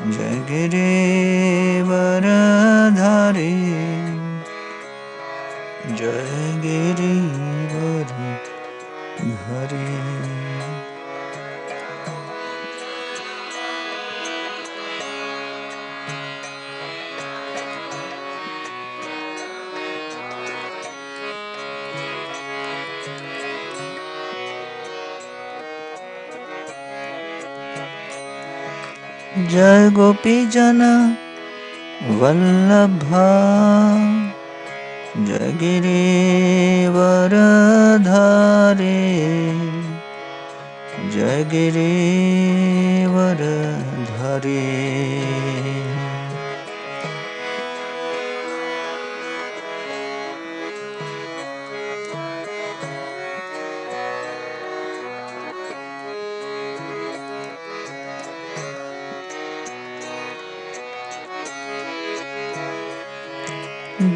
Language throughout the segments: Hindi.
जय गिरिवरधारी जय गिरिवरधारी। जय गोपी जन वल्लभा जय गिरिवरधारी जय गिरिवरधारी।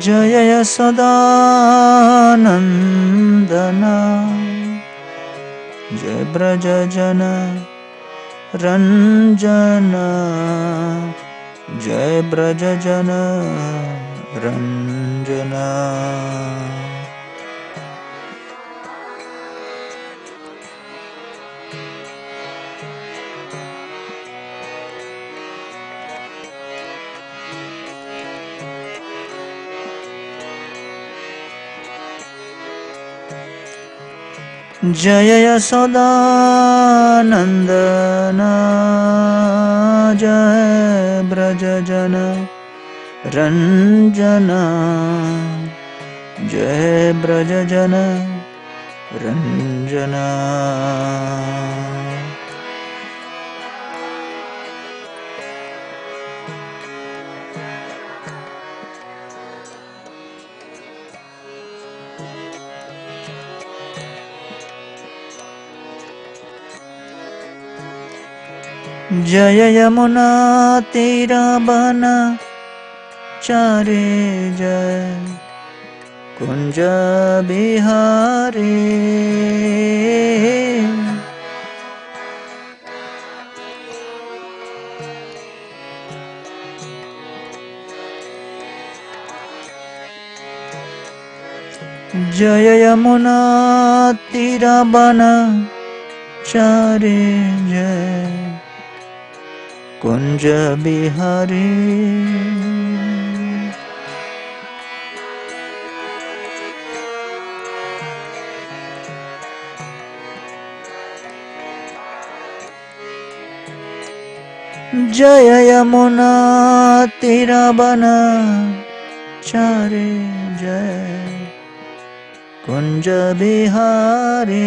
जय यशोदानंदना जय ब्रज जन रंजना जय ब्रज जन रंजना। जय यशोदानंदना जय ब्रज जन रंजना जय ब्रज जन रंजना। जय यमुना तीरा बना चारे जय कुंज बिहारी। जय यमुना तीरा बना चारे जय कुंज बिहारी। जय यमुना तीरा बना चारे जय कुंज बिहारी।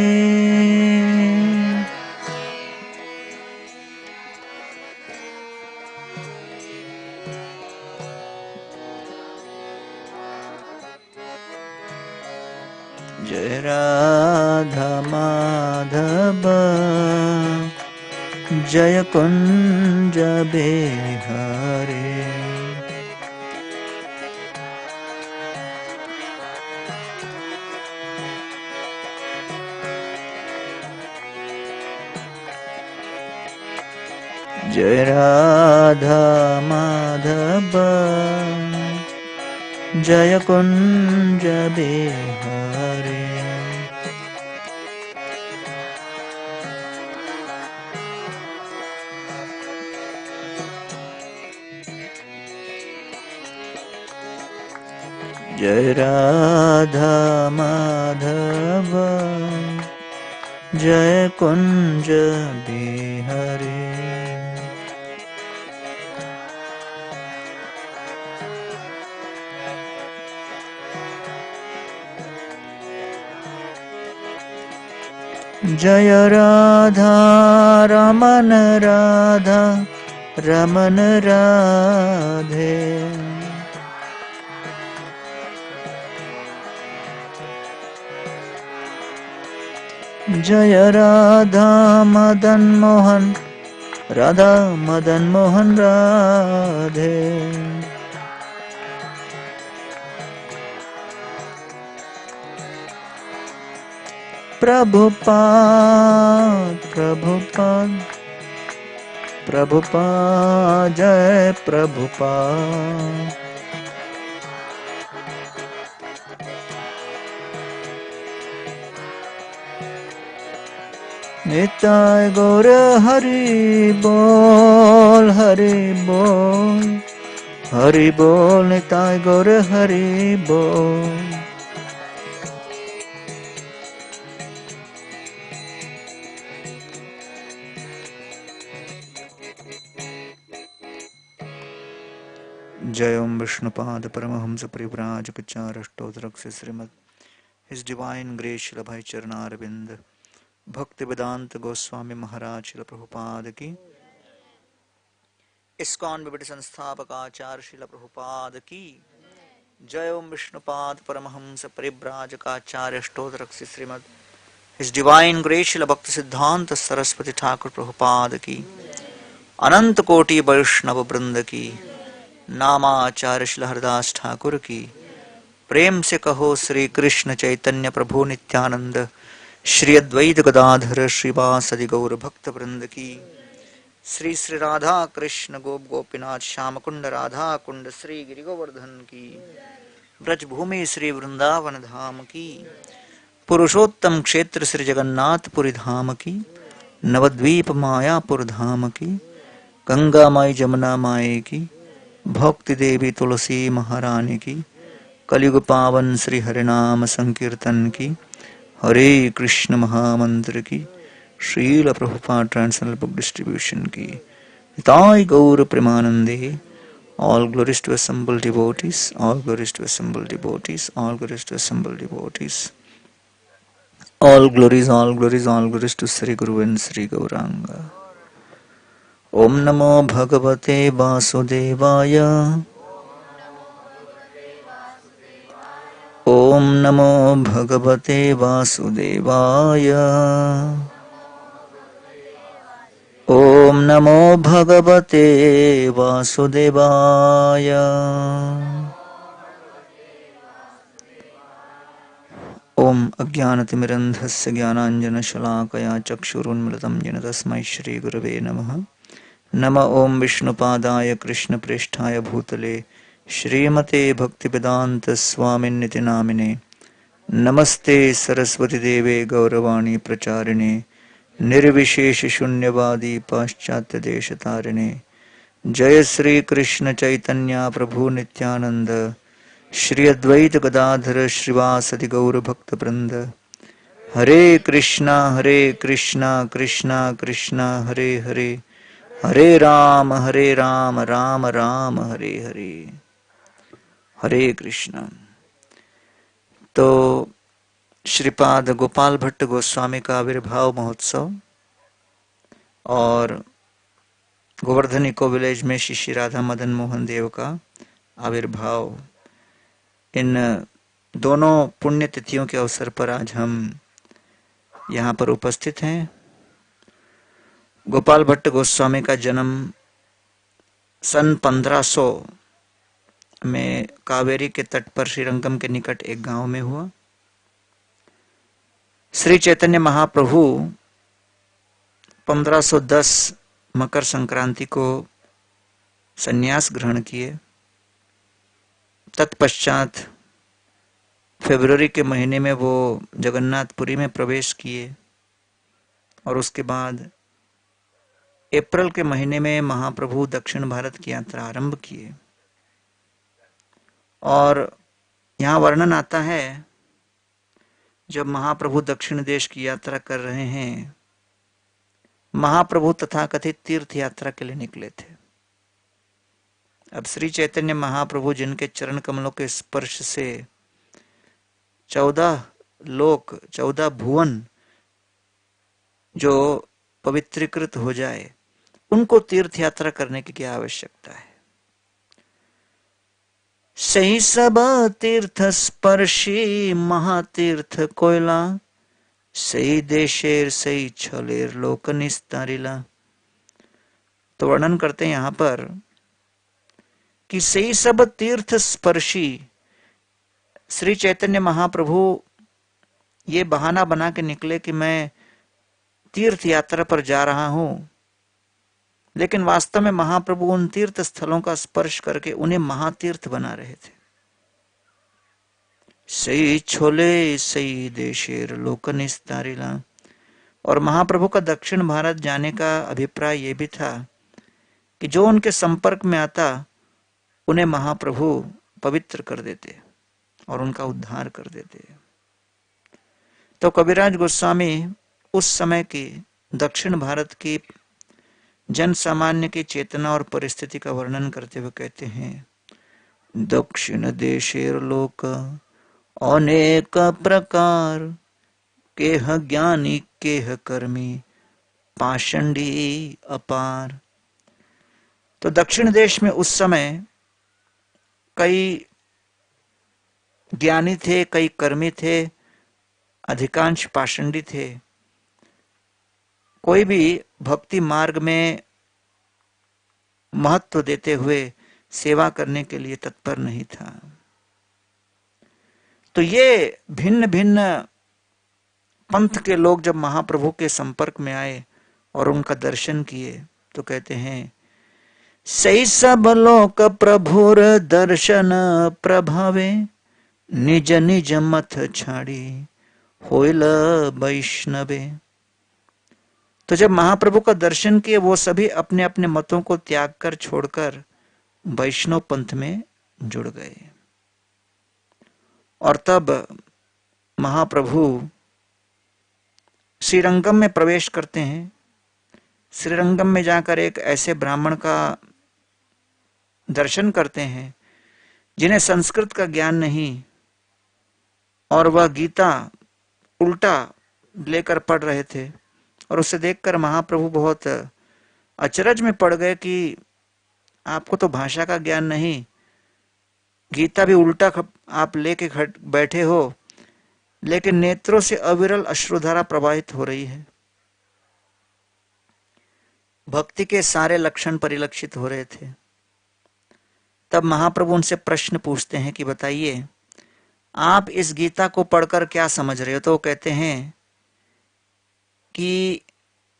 जय राधा माधव जय कुंज बिहारी। जय राधा माधव जय कुंज बिहारी। जय राधा माधव जय कुंज बिहारी। जय राधा रमन राधा रमन राधे। जय राधा मदन मोहन राधा मदन मोहन राधे। प्रभुपाद प्रभुपाद प्रभुपाद जय प्रभुपाद। निताय गौर हरि बोल, हरि बोल, हरि बोल, निताय गौर हरि बोल। जय ओम विष्णुपाद परमहंस परिव्राजकचारष्टोत्तरस्य श्रीमद् हिज डिवाइन ग्रेस शिल भाई चरणारविंद भक्ति वेदांत गोस्वामी महाराज शिल प्रभुपाद की, इस्कॉन विबट संस्थापक आचार्य शिल प्रभुपाद की जय। ओम विष्णुपाद परमहंस परिव्राजकाचार्य स्तोत्रस्य श्रीमद् his divine grace Srila Bhakti सिद्धांत सरस्वती ठाकुर प्रभुपाद की, अनंत कोटि वैष्णव वृंद की, नामाचार्य श्री हरदास ठाकुर की। प्रेम से कहो श्री कृष्ण चैतन्य प्रभु नित्यानंद, श्री अद्वैत गदाधर श्रीवासदि गौर भक्त वृंद की। श्री श्री राधा कृष्ण गोप गोपीनाथ श्याम कुंड राधा कुंड श्री गिरि गोवर्धन की। ब्रजभूमि श्री वृंदावन धाम की। पुरुषोत्तम क्षेत्र श्री जगन्नाथपुरी धाम की। नवद्वीप मायापुर धाम की। गंगा माई जमुना माई की। भक्ति देवी तुलसी महारानी की। कलयुग पावन श्री हरिनाम संकीर्तन की। हरे कृष्ण महामंत्र की। Srila Prabhupada translational book distribution की। ताई गौर प्रेमानंदे। All glories to assembled devotees, all glories to assembled devotees, all glories to assembled devotees. All glories, all glories, all glories to Sri Guru and Sri Gauranga. ओम नमो भगवते वासुदेवाय। ओम नमो भगवते वासुदेवाय। ओम नमो भगवते वासुदेवाय। ओम अज्ञानतिमिरन्धस्य ज्ञानाञ्जनशलाकया चक्षुरुन्मिलितं येन तस्मै श्रीगुरवे नमः। नमः ओम विष्णुपादाय कृष्णप्रेष्ठाय भूतले श्रीमते भक्तिवेदांत स्वामिन्निति नामिने। नमस्ते सरस्वती देवे गौरवाणी प्रचारिणे, निर्विशेष शून्यवादी पाश्चात्य देश तारिणे। जय श्री कृष्ण चैतन्य प्रभु नित्यानंद, श्री अद्वैत गदाधर श्रीवासदि गौर भक्त वृंद। हरे कृष्णा कृष्णा कृष्णा हरे हरे, हरे राम राम राम हरे हरे। हरे कृष्ण। तो श्रीपाद गोपाल भट्ट गोस्वामी का आविर्भाव महोत्सव और गोवर्धन इको विलेज में श्री राधा मदन मोहन देव का आविर्भाव, इन दोनों पुण्य तिथियों के अवसर पर आज हम यहाँ पर उपस्थित हैं। गोपाल भट्ट गोस्वामी का जन्म सन 1500 में कावेरी के तट पर श्रीरंगम के निकट एक गांव में हुआ। श्री चैतन्य महाप्रभु 1510 मकर संक्रांति को संन्यास ग्रहण किए। तत्पश्चात फरवरी के महीने में वो जगन्नाथपुरी में प्रवेश किए और उसके बाद अप्रैल के महीने में महाप्रभु दक्षिण भारत की यात्रा आरंभ किए। और यहाँ वर्णन आता है, जब महाप्रभु दक्षिण देश की यात्रा कर रहे हैं, महाप्रभु तथाकथित तीर्थ यात्रा के लिए निकले थे। अब श्री चैतन्य महाप्रभु जिनके चरण कमलों के स्पर्श से 14 लोक 14 भुवन जो पवित्रीकृत हो जाए, उनको तीर्थ यात्रा करने की क्या आवश्यकता है। सही सब तीर्थ स्पर्शी महातीर्थ कोयला, सही देशेर सही छलेर लोक निस्तारिला। तो वर्णन करते हैं यहां पर कि सही सब तीर्थ स्पर्शी श्री चैतन्य महाप्रभु ये बहाना बना के निकले कि मैं तीर्थ यात्रा पर जा रहा हूं, लेकिन वास्तव में महाप्रभु उन तीर्थ स्थलों का स्पर्श करके उन्हें महातीर्थ बना रहे थे। सही छोले सही देशेर लोकनिस्तारिला। और महाप्रभु का दक्षिण भारत जाने का अभिप्राय यह भी था कि जो उनके संपर्क में आता उन्हें महाप्रभु पवित्र कर देते और उनका उद्धार कर देते। तो कविराज गोस्वामी उस समय की दक्षिण भारत की जन सामान्य की चेतना और परिस्थिति का वर्णन करते हुए कहते हैं, दक्षिण देशेर लोक अनेक प्रकार, केह ज्ञानी केह कर्मी पाषंडी अपार। तो दक्षिण देश में उस समय कई ज्ञानी थे, कई कर्मी थे, अधिकांश पाषंडी थे। कोई भी भक्ति मार्ग में महत्व देते हुए सेवा करने के लिए तत्पर नहीं था। तो ये भिन्न भिन्न पंथ के लोग जब महाप्रभु के संपर्क में आए और उनका दर्शन किए तो कहते हैं, सही सब लोक प्रभुर दर्शन प्रभावे, निज निज मत छाड़ी होइल वैष्णवे। तो जब महाप्रभु का दर्शन किए वो सभी अपने अपने मतों को त्याग कर छोड़कर वैष्णव पंथ में जुड़ गए। और तब महाप्रभु श्रीरंगम में प्रवेश करते हैं। श्रीरंगम में जाकर एक ऐसे ब्राह्मण का दर्शन करते हैं जिन्हें संस्कृत का ज्ञान नहीं और वह गीता उल्टा लेकर पढ़ रहे थे। और उसे देखकर महाप्रभु बहुत अचरज में पड़ गए कि आपको तो भाषा का ज्ञान नहीं, गीता भी उल्टा आप लेके बैठे हो, लेकिन नेत्रों से अविरल अश्रुधारा प्रवाहित हो रही है। भक्ति के सारे लक्षण परिलक्षित हो रहे थे। तब महाप्रभु उनसे प्रश्न पूछते हैं कि बताइए आप इस गीता को पढ़कर क्या समझ रहे हो। तो वो कहते हैं कि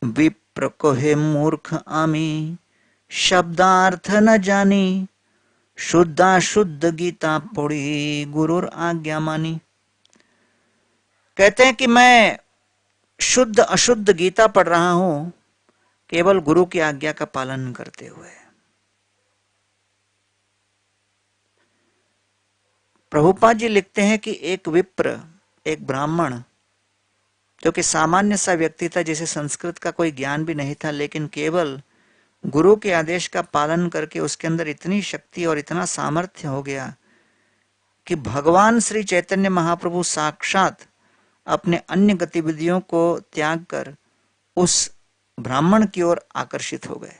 विप्र कोहे मूर्ख आमी, शब्दार्थ न जानी, शुद्धा शुद्ध गीता पढ़ी गुरुर आज्ञा मानी। कहते हैं कि मैं शुद्ध अशुद्ध गीता पढ़ रहा हूं केवल गुरु की आज्ञा का पालन करते हुए। प्रभुपाद जी लिखते हैं कि एक विप्र, एक ब्राह्मण जो कि सामान्य सा व्यक्ति था, जिसे संस्कृत का कोई ज्ञान भी नहीं था, लेकिन केवल गुरु के आदेश का पालन करके उसके अंदर इतनी शक्ति और इतना सामर्थ्य हो गया कि भगवान श्री चैतन्य महाप्रभु साक्षात अपने अन्य गतिविधियों को त्याग कर उस ब्राह्मण की ओर आकर्षित हो गए।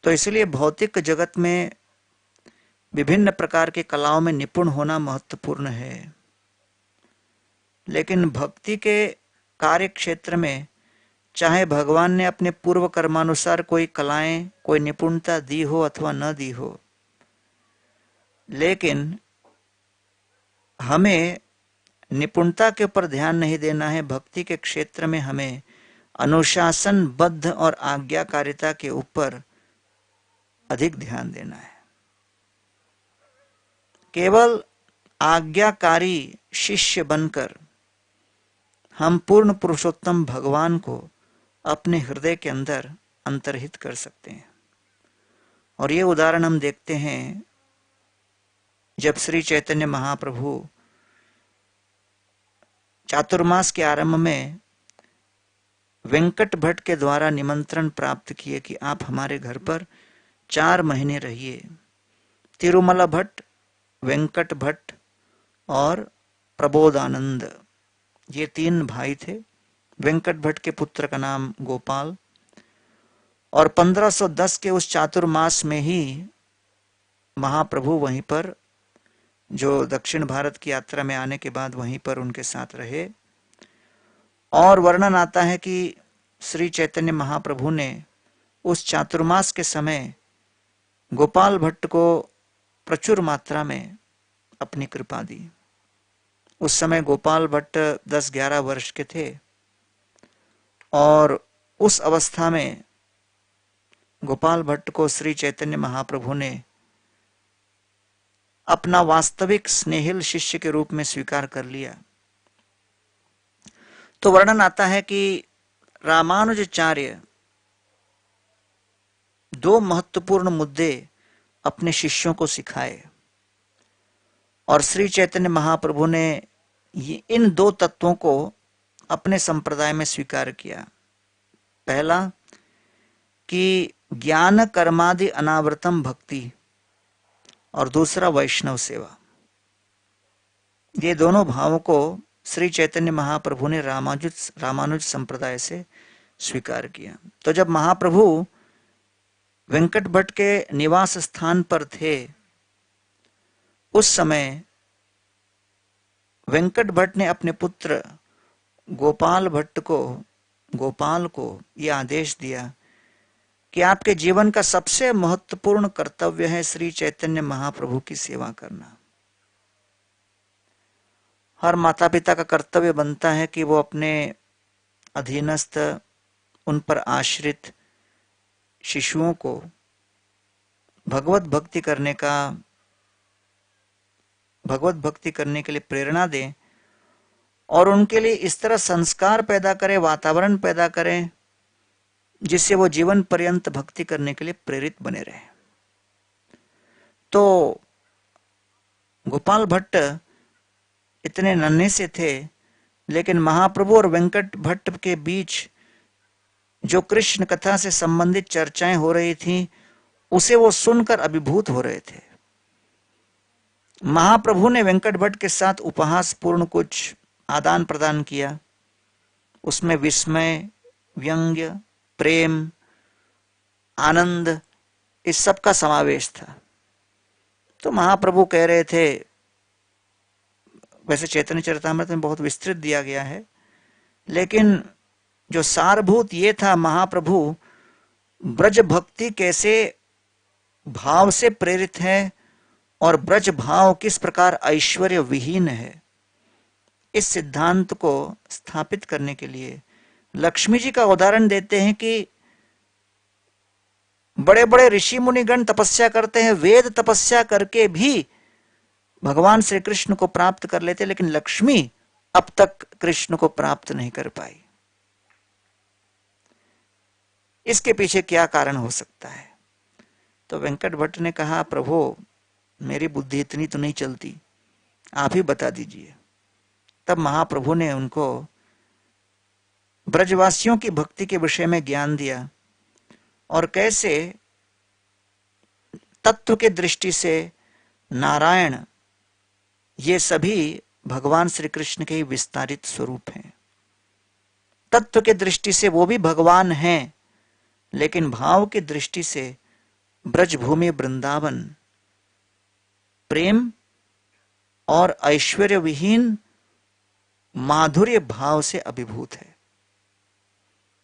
तो इसलिए भौतिक जगत में विभिन्न प्रकार के कलाओं में निपुण होना महत्वपूर्ण है, लेकिन भक्ति के कार्य क्षेत्र में चाहे भगवान ने अपने पूर्व कर्मानुसार कोई कलाएं, कोई निपुणता दी हो अथवा न दी हो, लेकिन हमें निपुणता के ऊपर ध्यान नहीं देना है। भक्ति के क्षेत्र में हमें अनुशासनबद्ध और आज्ञाकारिता के ऊपर अधिक ध्यान देना है। केवल आज्ञाकारी शिष्य बनकर हम पूर्ण पुरुषोत्तम भगवान को अपने हृदय के अंदर अंतर्हित कर सकते हैं। और ये उदाहरण हम देखते हैं जब श्री चैतन्य महाप्रभु चातुर्मास के आरंभ में वेंकट भट्ट के द्वारा निमंत्रण प्राप्त किए कि आप हमारे घर पर 4 महीने रहिए। तिरुमला भट्ट, वेंकट भट्ट और प्रबोधानंद, ये 3 भाई थे। वेंकट भट्ट के पुत्र का नाम गोपाल। और 1510 के उस चातुर्मास में ही महाप्रभु वहीं पर, जो दक्षिण भारत की यात्रा में आने के बाद वहीं पर उनके साथ रहे। और वर्णन आता है कि श्री चैतन्य महाप्रभु ने उस चातुर्मास के समय गोपाल भट्ट को प्रचुर मात्रा में अपनी कृपा दी। उस समय गोपाल भट्ट 10-11 वर्ष के थे और उस अवस्था में गोपाल भट्ट को श्री चैतन्य महाप्रभु ने अपना वास्तविक स्नेहिल शिष्य के रूप में स्वीकार कर लिया। तो वर्णन आता है कि रामानुजाचार्य दो महत्वपूर्ण मुद्दे अपने शिष्यों को सिखाए और श्री चैतन्य महाप्रभु ने इन दो तत्वों को अपने संप्रदाय में स्वीकार किया। पहला कि ज्ञान कर्मादि अनावृतम भक्ति और दूसरा वैष्णव सेवा। ये दोनों भावों को श्री चैतन्य महाप्रभु ने रामानुज संप्रदाय से स्वीकार किया। तो जब महाप्रभु वेंकट भट्ट के निवास स्थान पर थे, उस समय वेंकट भट्ट ने अपने पुत्र गोपाल को यह आदेश दिया कि आपके जीवन का सबसे महत्वपूर्ण कर्तव्य है श्री चैतन्य महाप्रभु की सेवा करना। हर माता पिता का कर्तव्य बनता है कि वो अपने अधीनस्थ, उन पर आश्रित शिशुओं को भगवत भक्ति करने के लिए प्रेरणा दें और उनके लिए इस तरह संस्कार पैदा करें, वातावरण पैदा करें जिससे वो जीवन पर्यंत भक्ति करने के लिए प्रेरित बने रहे। तो गोपाल भट्ट इतने नन्हे से थे, लेकिन महाप्रभु और वेंकट भट्ट के बीच जो कृष्ण कथा से संबंधित चर्चाएं हो रही थीं, उसे वो सुनकर अभिभूत हो रहे थे। महाप्रभु ने वेंकट भट्ट के साथ उपहास पूर्ण कुछ आदान प्रदान किया। उसमें विस्मय, व्यंग्य, प्रेम, आनंद, इस सब का समावेश था। तो महाप्रभु कह रहे थे, वैसे चैतन्य चरितामृत में बहुत विस्तृत दिया गया है, लेकिन जो सारभूत ये था, महाप्रभु ब्रज भक्ति कैसे भाव से प्रेरित है और ब्रज भाव किस प्रकार ऐश्वर्य विहीन है, इस सिद्धांत को स्थापित करने के लिए लक्ष्मी जी का उदाहरण देते हैं कि बड़े बड़े ऋषि मुनिगण तपस्या करते हैं, वेद तपस्या करके भी भगवान श्री कृष्ण को प्राप्त कर लेते, लेकिन लक्ष्मी अब तक कृष्ण को प्राप्त नहीं कर पाई। इसके पीछे क्या कारण हो सकता है? तो वेंकट भट्ट ने कहा, प्रभु मेरी बुद्धि इतनी तो नहीं चलती, आप ही बता दीजिए। तब महाप्रभु ने उनको ब्रजवासियों की भक्ति के विषय में ज्ञान दिया और कैसे तत्व के दृष्टि से नारायण ये सभी भगवान श्री कृष्ण के ही विस्तारित स्वरूप हैं। तत्व के दृष्टि से वो भी भगवान हैं, लेकिन भाव की दृष्टि से ब्रजभूमि वृंदावन प्रेम और ऐश्वर्य विहीन माधुर्य भाव से अभिभूत है।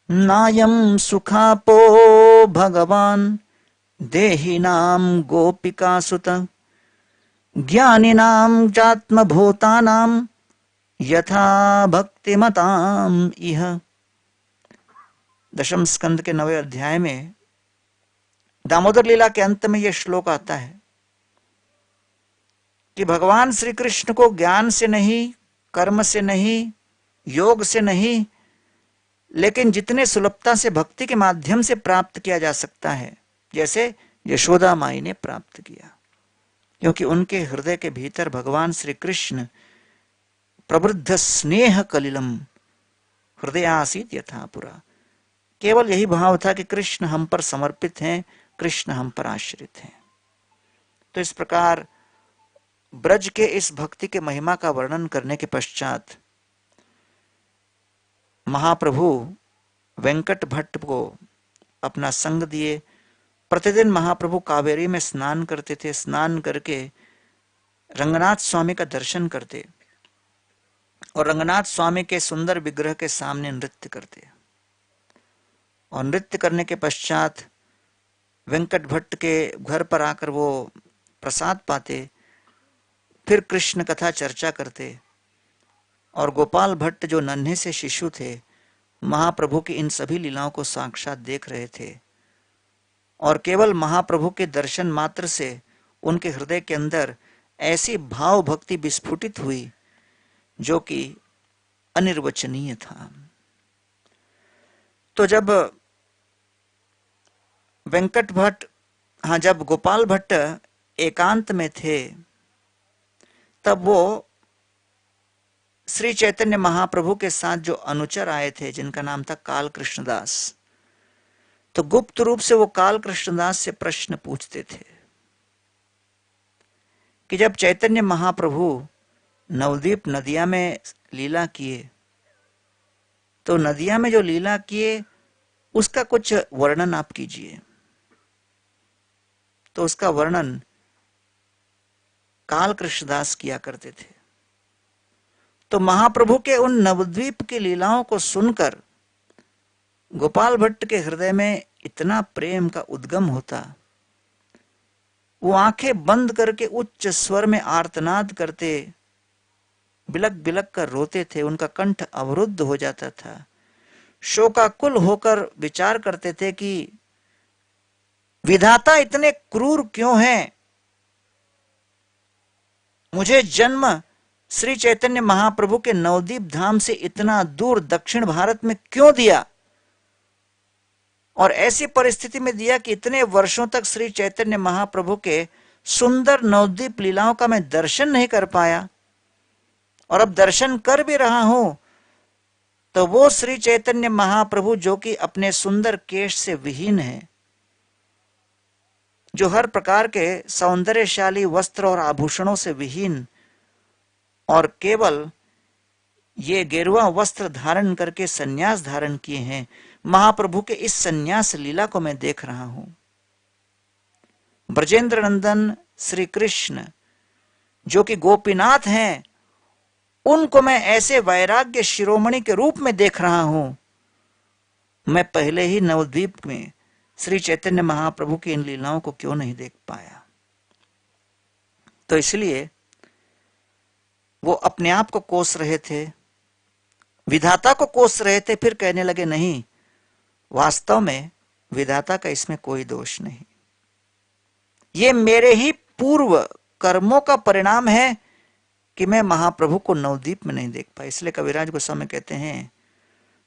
नायम सुखापो भगवान देहिनाम गोपिका सुत ज्ञानिनाम जात्म भूतानाम यथा भक्तिमताम इह। दशम स्कंद के 9वें अध्याय में दामोदर लीला के अंत में यह श्लोक आता है कि भगवान श्री कृष्ण को ज्ञान से नहीं, कर्म से नहीं, योग से नहीं, लेकिन जितने सुलभता से भक्ति के माध्यम से प्राप्त किया जा सकता है, जैसे यशोदा माई ने प्राप्त किया, क्योंकि उनके हृदय के भीतर भगवान श्री कृष्ण प्रवृद्ध स्नेह कलिलम हृदय आसीत यथा पुरा। केवल यही भाव था कि कृष्ण हम पर समर्पित हैं, कृष्ण हम पर आश्रित हैं। तो इस प्रकार ब्रज के इस भक्ति के महिमा का वर्णन करने के पश्चात महाप्रभु वेंकट भट्ट को अपना संग दिए। प्रतिदिन महाप्रभु कावेरी में स्नान करते थे, स्नान करके रंगनाथ स्वामी का दर्शन करते और रंगनाथ स्वामी के सुंदर विग्रह के सामने नृत्य करते और नृत्य करने के पश्चात वेंकट भट्ट के घर पर आकर वो प्रसाद पाते, फिर कृष्ण कथा चर्चा करते और गोपाल भट्ट जो नन्हे से शिशु थे महाप्रभु की इन सभी लीलाओं को साक्षात देख रहे थे और केवल महाप्रभु के दर्शन मात्र से उनके हृदय के अंदर ऐसी भाव भक्ति विस्फुटित हुई जो कि अनिर्वचनीय था। तो जब वेंकट भट्ट, जब गोपाल भट्ट एकांत में थे, तब वो श्री चैतन्य महाप्रभु के साथ जो अनुचर आए थे जिनका नाम था काल कृष्णदास, तो गुप्त रूप से वो काल कृष्णदास से प्रश्न पूछते थे कि जब चैतन्य महाप्रभु नवद्वीप नदिया में लीला किए, तो नदिया में जो लीला किए उसका कुछ वर्णन आप कीजिए। तो उसका वर्णन काल कृष्णदास किया करते थे। तो महाप्रभु के उन नवद्वीप की लीलाओं को सुनकर गोपाल भट्ट के हृदय में इतना प्रेम का उद्गम होता, वो आंखें बंद करके उच्च स्वर में आर्तनाद करते, बिलक बिलक कर रोते थे, उनका कंठ अवरुद्ध हो जाता था। शोकाकुल होकर विचार करते थे कि विधाता इतने क्रूर क्यों हैं, मुझे जन्म श्री चैतन्य महाप्रभु के नवद्वीप धाम से इतना दूर दक्षिण भारत में क्यों दिया, और ऐसी परिस्थिति में दिया कि इतने वर्षों तक श्री चैतन्य महाप्रभु के सुंदर नवद्वीप लीलाओं का मैं दर्शन नहीं कर पाया, और अब दर्शन कर भी रहा हूं तो वो श्री चैतन्य महाप्रभु जो कि अपने सुंदर केश से विहीन है, जो हर प्रकार के सौंदर्यशाली वस्त्र और आभूषणों से विहीन, और केवल ये गेरुआ वस्त्र धारण करके सन्यास धारण किए हैं, महाप्रभु के इस सन्यास लीला को मैं देख रहा हूं। ब्रजेंद्र नंदन श्री कृष्ण जो कि गोपीनाथ हैं, उनको मैं ऐसे वैराग्य शिरोमणि के रूप में देख रहा हूं। मैं पहले ही नवद्वीप में श्री चैतन्य महाप्रभु की इन लीलाओं को क्यों नहीं देख पाया। तो इसलिए वो अपने आप को कोस रहे थे, विधाता को कोस रहे थे, फिर कहने लगे नहीं, वास्तव में विधाता का इसमें कोई दोष नहीं, ये मेरे ही पूर्व कर्मों का परिणाम है कि मैं महाप्रभु को नवद्वीप में नहीं देख पाया। इसलिए कविराज गोस्वामी कहते हैं,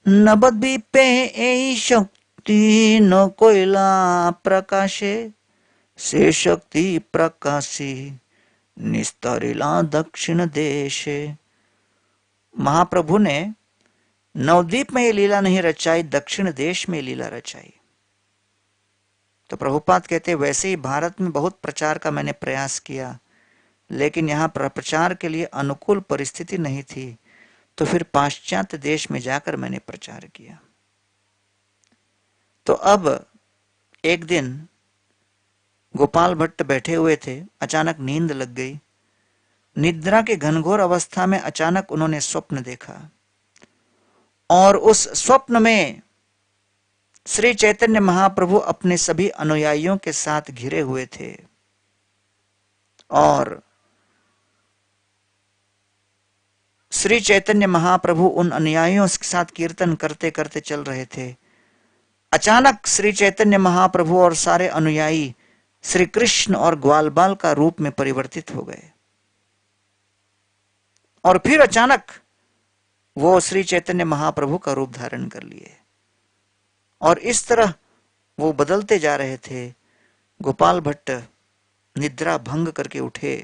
नवद्वीपे एहि शक्ति न कोयला प्रकाशे, से शक्ति प्रकाशी निस्तरिला दक्षिण देशे। महाप्रभु ने नवद्वीप में ये लीला नहीं रचाई, दक्षिण देश में लीला रचाई। तो प्रभुपाद कहते, वैसे ही भारत में बहुत प्रचार का मैंने प्रयास किया, लेकिन यहां प्रचार के लिए अनुकूल परिस्थिति नहीं थी, तो फिर पाश्चात्य देश में जाकर मैंने प्रचार किया। तो अब एक दिन गोपाल भट्ट बैठे हुए थे, अचानक नींद लग गई। निद्रा के घनघोर अवस्था में अचानक उन्होंने स्वप्न देखा, और उस स्वप्न में श्री चैतन्य महाप्रभु अपने सभी अनुयायियों के साथ घिरे हुए थे, और श्री चैतन्य महाप्रभु उन अनुयायियों के साथ कीर्तन करते करते चल रहे थे। अचानक श्री चैतन्य महाप्रभु और सारे अनुयायी श्री कृष्ण और ग्वालबाल का रूप में परिवर्तित हो गए, और फिर अचानक वो श्री चैतन्य महाप्रभु का रूप धारण कर लिए, और इस तरह वो बदलते जा रहे थे। गोपाल भट्ट निद्रा भंग करके उठे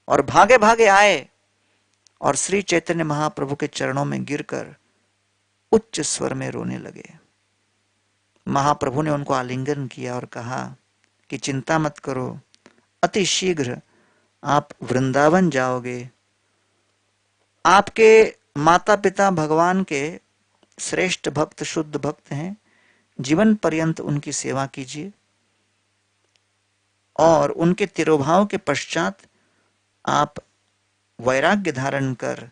और भागे भागे आए और श्री चैतन्य महाप्रभु के चरणों में गिरकर उच्च स्वर में रोने लगे। महाप्रभु ने उनको आलिंगन किया और कहा कि चिंता मत करो, अति शीघ्र आप वृंदावन जाओगे। आपके माता पिता भगवान के श्रेष्ठ भक्त, शुद्ध भक्त हैं, जीवन पर्यंत उनकी सेवा कीजिए, और उनके तिरोभाव के पश्चात आप वैराग्य धारण कर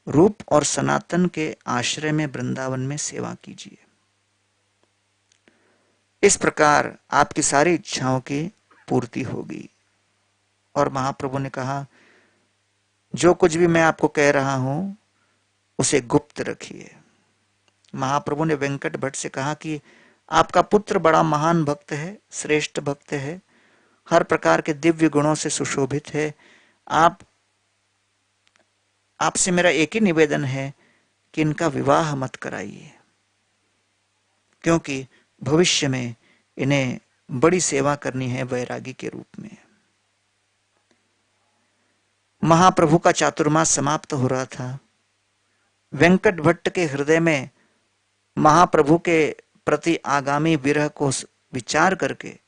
रूप और सनातन के आश्रय में वृंदावन में सेवा कीजिए। इस प्रकार आपकी सारी इच्छाओं की पूर्ति होगी। और महाप्रभु ने कहा, जो कुछ भी मैं आपको कह रहा हूं उसे गुप्त रखिए, महाप्रभु ने वेंकट भट्ट से कहा कि आपका पुत्र बड़ा महान भक्त है, श्रेष्ठ भक्त है, हर प्रकार के दिव्य गुणों से सुशोभित है। आपसे मेरा एक ही निवेदन है कि इनका विवाह मत कराइए, क्योंकि भविष्य में इन्हें बड़ी सेवा करनी है वैरागी के रूप में। महाप्रभु का चातुर्मास समाप्त हो रहा था। वेंकट भट्ट के हृदय में महाप्रभु के प्रति आगामी विरह को विचार करके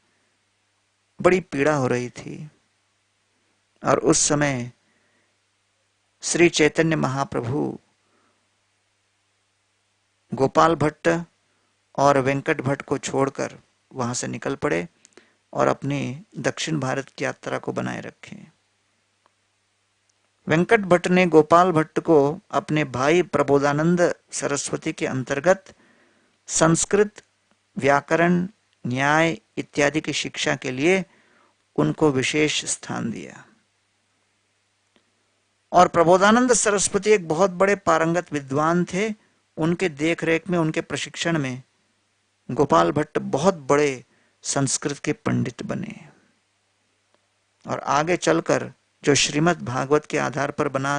बड़ी पीड़ा हो रही थी। और उस समय श्री चैतन्य महाप्रभु गोपाल भट्ट और वेंकट भट्ट को छोड़कर वहां से निकल पड़े और अपनी दक्षिण भारत की यात्रा को बनाए रखे। वेंकट भट्ट ने गोपाल भट्ट को अपने भाई प्रबोधानंद सरस्वती के अंतर्गत संस्कृत, व्याकरण, न्याय इत्यादि की शिक्षा के लिए उनको विशेष स्थान दिया। और प्रबोधानंद सरस्वती एक बहुत बड़े पारंगत विद्वान थे। उनके देखरेख में, उनके प्रशिक्षण में गोपाल भट्ट बहुत बड़े संस्कृत के पंडित बने। और आगे चलकर जो श्रीमद् भागवत के आधार पर बना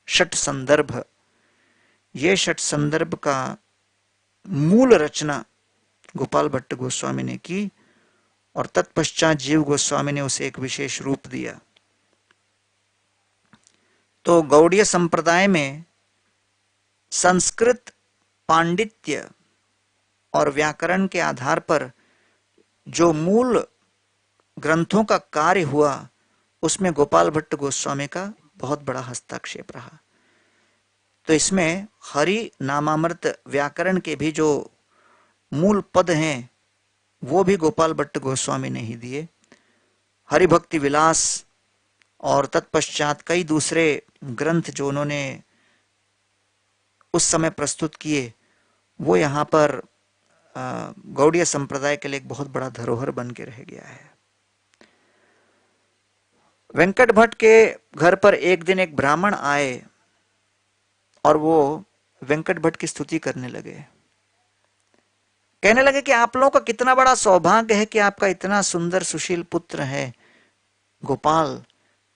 षट संदर्भ, ये षट संदर्भ का मूल रचना गोपाल भट्ट गोस्वामी ने की और तत्पश्चात जीव गोस्वामी ने उसे एक विशेष रूप दिया। तो गौड़ीय संप्रदाय में संस्कृत पांडित्य और व्याकरण के आधार पर जो मूल ग्रंथों का कार्य हुआ, उसमें गोपाल भट्ट गोस्वामी का बहुत बड़ा हस्तक्षेप रहा। तो इसमें हरि नामामृत व्याकरण के भी जो मूल पद हैं वो भी गोपाल भट्ट गोस्वामी ने ही दिए। हरिभक्ति विलास और तत्पश्चात कई दूसरे ग्रंथ जो उन्होंने उस समय प्रस्तुत किए, वो यहाँ पर गौड़ीय संप्रदाय के लिए एक बहुत बड़ा धरोहर बन के रह गया है। वेंकट भट्ट के घर पर एक दिन एक ब्राह्मण आए और वो वेंकट भट्ट की स्तुति करने लगे। कहने लगे कि आप लोगों का कितना बड़ा सौभाग्य है कि आपका इतना सुंदर सुशील पुत्र है गोपाल,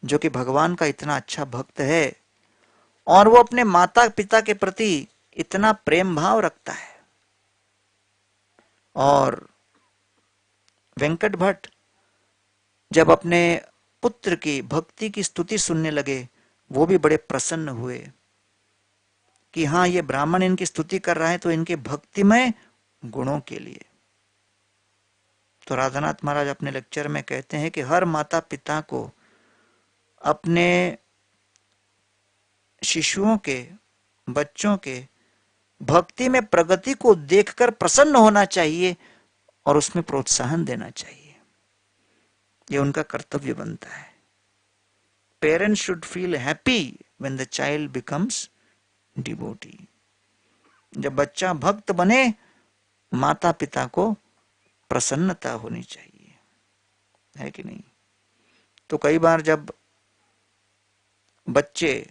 जो कि भगवान का इतना अच्छा भक्त है और वो अपने माता पिता के प्रति इतना प्रेम भाव रखता है। और वेंकट भट्ट जब अपने पुत्र की भक्ति की स्तुति सुनने लगे, वो भी बड़े प्रसन्न हुए कि हाँ, ये ब्राह्मण इनकी स्तुति कर रहा है तो इनके भक्तिमय गुणों के लिए। तो राधानाथ महाराज अपने लेक्चर में कहते हैं कि हर माता पिता को अपने शिशुओं के, बच्चों के भक्ति में प्रगति को देखकर प्रसन्न होना चाहिए और उसमें प्रोत्साहन देना चाहिए। ये उनका कर्तव्य बनता है। Parents should feel happy when the child becomes devotee. जब बच्चा भक्त बने, माता पिता को प्रसन्नता होनी चाहिए, है कि नहीं? तो कई बार जब बच्चे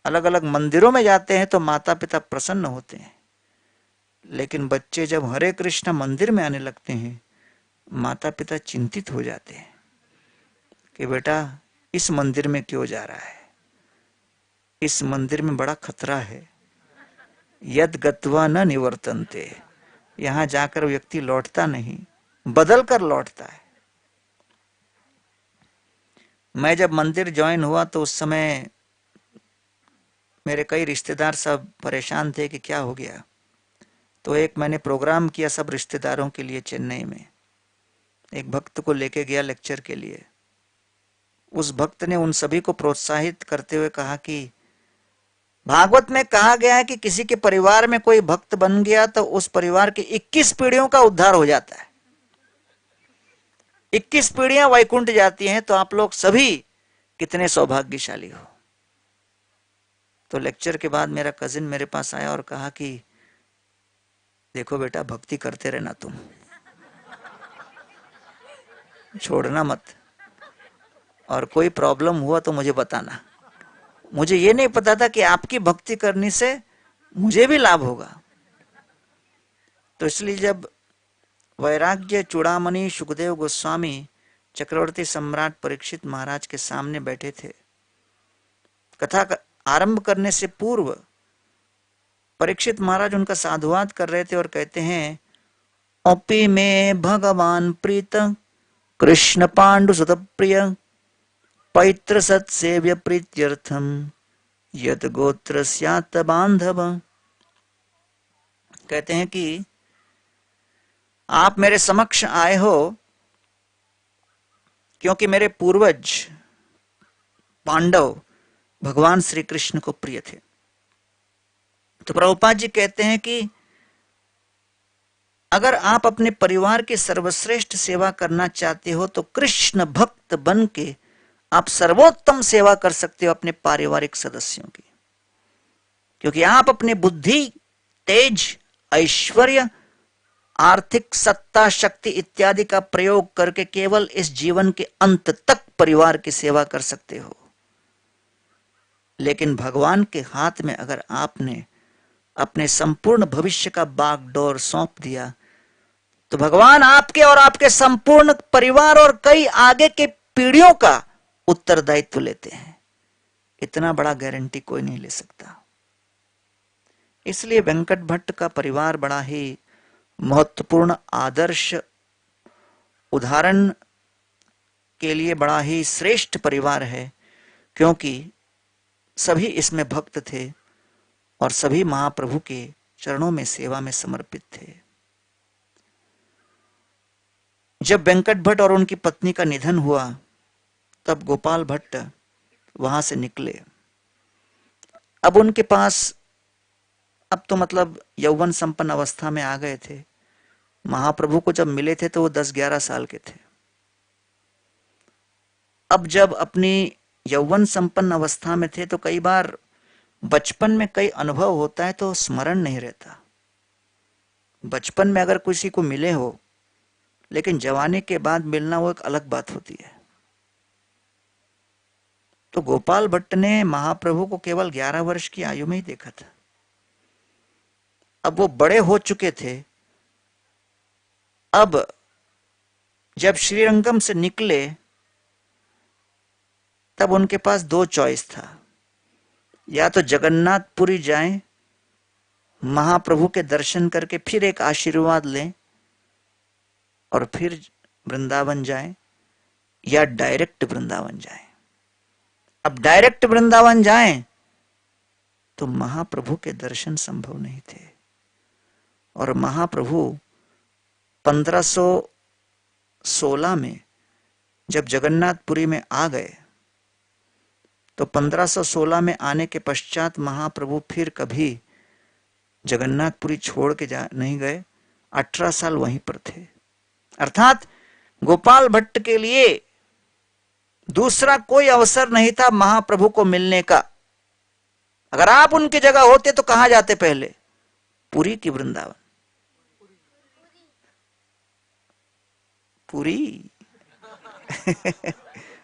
अलग अलग मंदिरों में जाते हैं तो माता पिता प्रसन्न होते हैं, लेकिन बच्चे जब हरे कृष्ण मंदिर में आने लगते हैं, माता पिता चिंतित हो जाते हैं कि बेटा इस मंदिर में क्यों जा रहा है, इस मंदिर में बड़ा खतरा है। यद गत्वा न निवर्तन्ते, यहां जाकर व्यक्ति लौटता नहीं, बदल कर लौटता है। मैं जब मंदिर ज्वाइन हुआ तो उस समय मेरे कई रिश्तेदार सब परेशान थे कि क्या हो गया। तो एक मैंने प्रोग्राम किया सब रिश्तेदारों के लिए चेन्नई में, एक भक्त को लेके गया लेक्चर के लिए। उस भक्त ने उन सभी को प्रोत्साहित करते हुए कहा कि भागवत में कहा गया है कि किसी के परिवार में कोई भक्त बन गया तो उस परिवार की 21 पीढ़ियों का उद्धार हो जाता है। 21 पीढ़ियां वैकुंठ जाती हैं, तो आप लोग सभी कितने सौभाग्यशाली हो। तो लेक्चर के बाद मेरा कजिन मेरे पास आया और कहा कि देखो बेटा, भक्ति करते रहना, तुम छोड़ना मत, और कोई प्रॉब्लम हुआ तो मुझे बताना। मुझे ये नहीं पता था कि आपकी भक्ति करने से मुझे भी लाभ होगा। तो इसलिए जब वैराग्य चूड़ामणि सुखदेव गोस्वामी चक्रवर्ती सम्राट परीक्षित महाराज के सामने बैठे थे, कथा आरंभ करने से पूर्व परीक्षित महाराज उनका साधुवाद कर रहे थे और कहते हैं, अपि में भगवान प्रीत कृष्ण पांडु सुत प्रिय पैत्र सत्सेव्य प्रीत्यर्थम यत गोत्र स्यात बांधव। कहते हैं कि आप मेरे समक्ष आए हो क्योंकि मेरे पूर्वज पांडव भगवान श्री कृष्ण को प्रिय थे। तो प्रभुपाद जी कहते हैं कि अगर आप अपने परिवार की सर्वश्रेष्ठ सेवा करना चाहते हो तो कृष्ण भक्त बन के आप सर्वोत्तम सेवा कर सकते हो अपने पारिवारिक सदस्यों की, क्योंकि आप अपने बुद्धि, तेज, ऐश्वर्य, आर्थिक सत्ता, शक्ति इत्यादि का प्रयोग करके केवल इस जीवन के अंत तक परिवार की सेवा कर सकते हो। लेकिन भगवान के हाथ में अगर आपने अपने संपूर्ण भविष्य का बागडोर सौंप दिया तो भगवान आपके और आपके संपूर्ण परिवार और कई आगे के पीढ़ियों का उत्तरदायित्व लेते हैं। इतना बड़ा गारंटी कोई नहीं ले सकता। इसलिए वेंकट भट्ट का परिवार बड़ा ही महत्वपूर्ण आदर्श उदाहरण के लिए बड़ा ही श्रेष्ठ परिवार है, क्योंकि सभी इसमें भक्त थे और सभी महाप्रभु के चरणों में सेवा में समर्पित थे। जब वेंकट भट्ट और उनकी पत्नी का निधन हुआ तब गोपाल भट्ट वहां से निकले। अब उनके पास अब तो मतलब यौवन संपन्न अवस्था में आ गए थे। महाप्रभु को जब मिले थे तो वो 10-11 साल के थे। अब जब अपनी यौवन संपन्न अवस्था में थे तो कई बार बचपन में कई अनुभव होता है तो स्मरण नहीं रहता। बचपन में अगर किसी को मिले हो, लेकिन जवानी के बाद मिलना वो एक अलग बात होती है। तो गोपाल भट्ट ने महाप्रभु को केवल 11 वर्ष की आयु में ही देखा था। अब वो बड़े हो चुके थे। अब जब श्रीरंगम से निकले तब उनके पास 2 चॉइस था, या तो जगन्नाथपुरी जाएं, महाप्रभु के दर्शन करके फिर एक आशीर्वाद लें और फिर वृंदावन जाएं, या डायरेक्ट वृंदावन जाएं। अब डायरेक्ट वृंदावन जाएं तो महाप्रभु के दर्शन संभव नहीं थे। और महाप्रभु 1516 में जब जगन्नाथपुरी में आ गए तो 1516 में आने के पश्चात महाप्रभु फिर कभी जगन्नाथपुरी छोड़ के नहीं गए। 18 साल वहीं पर थे। अर्थात गोपाल भट्ट के लिए दूसरा कोई अवसर नहीं था महाप्रभु को मिलने का। अगर आप उनकी जगह होते तो कहां जाते पहले? पुरी की वृंदावन? पूरी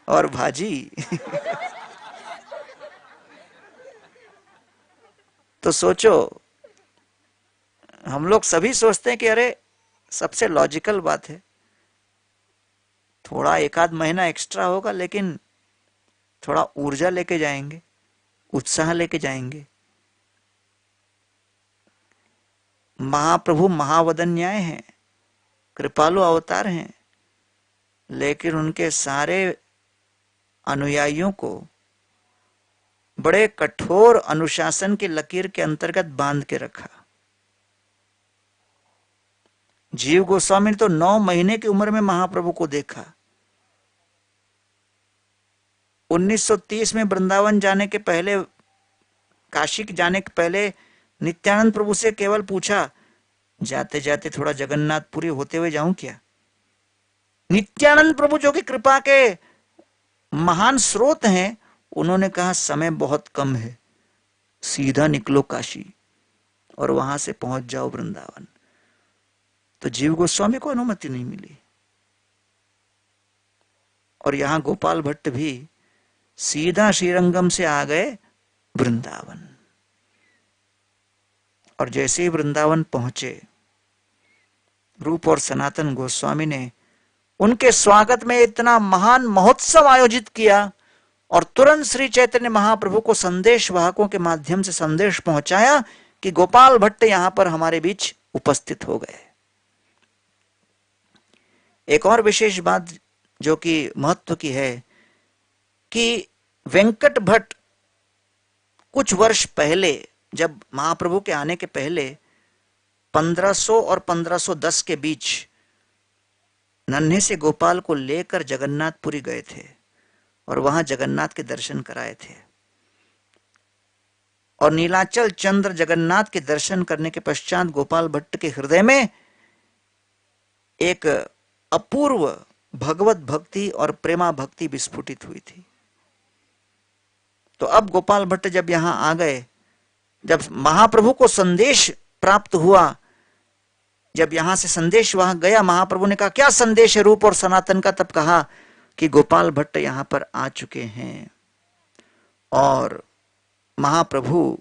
और भाजी तो सोचो, हम लोग सभी सोचते हैं कि अरे सबसे लॉजिकल बात है, थोड़ा 1-आध महीना एक्स्ट्रा होगा लेकिन थोड़ा ऊर्जा लेके जाएंगे, उत्साह लेके जाएंगे। महाप्रभु महावदन्याय हैं, कृपालु अवतार हैं, लेकिन उनके सारे अनुयायियों को बड़े कठोर अनुशासन की लकीर के अंतर्गत बांध के रखा। जीव गोस्वामी ने तो 9 महीने की उम्र में महाप्रभु को देखा। 1930 में वृंदावन जाने के पहले, काशी जाने के पहले नित्यानंद प्रभु से केवल पूछा, जाते जाते थोड़ा जगन्नाथपुरी होते हुए जाऊं क्या? नित्यानंद प्रभु जो कि कृपा के महान स्रोत हैं, उन्होंने कहा समय बहुत कम है, सीधा निकलो काशी और वहां से पहुंच जाओ वृंदावन। तो जीव गोस्वामी को अनुमति नहीं मिली। और यहां गोपाल भट्ट भी सीधा श्रीरंगम से आ गए वृंदावन। और जैसे ही वृंदावन पहुंचे रूप और सनातन गोस्वामी ने उनके स्वागत में इतना महान महोत्सव आयोजित किया और तुरंत श्री चैतन्य महाप्रभु को संदेश वाहकों के माध्यम से संदेश पहुंचाया कि गोपाल भट्ट यहां पर हमारे बीच उपस्थित हो गए। एक और विशेष बात जो कि महत्व की है कि वेंकट भट्ट कुछ वर्ष पहले, जब महाप्रभु के आने के पहले 1500 और 1510 के बीच नन्हे से गोपाल को लेकर जगन्नाथपुरी गए थे और वहां जगन्नाथ के दर्शन कराए थे। और नीलाचल चंद्र जगन्नाथ के दर्शन करने के पश्चात गोपाल भट्ट के हृदय में एक अपूर्व भगवत भक्ति और प्रेमा भक्ति विस्फुटित हुई थी। तो अब गोपाल भट्ट जब यहां आ गए, जब महाप्रभु को संदेश प्राप्त हुआ, जब यहां से संदेश वहां गया, महाप्रभु ने कहा क्या संदेश है रूप और सनातन का, तब कहा कि गोपाल भट्ट यहां पर आ चुके हैं। और महाप्रभु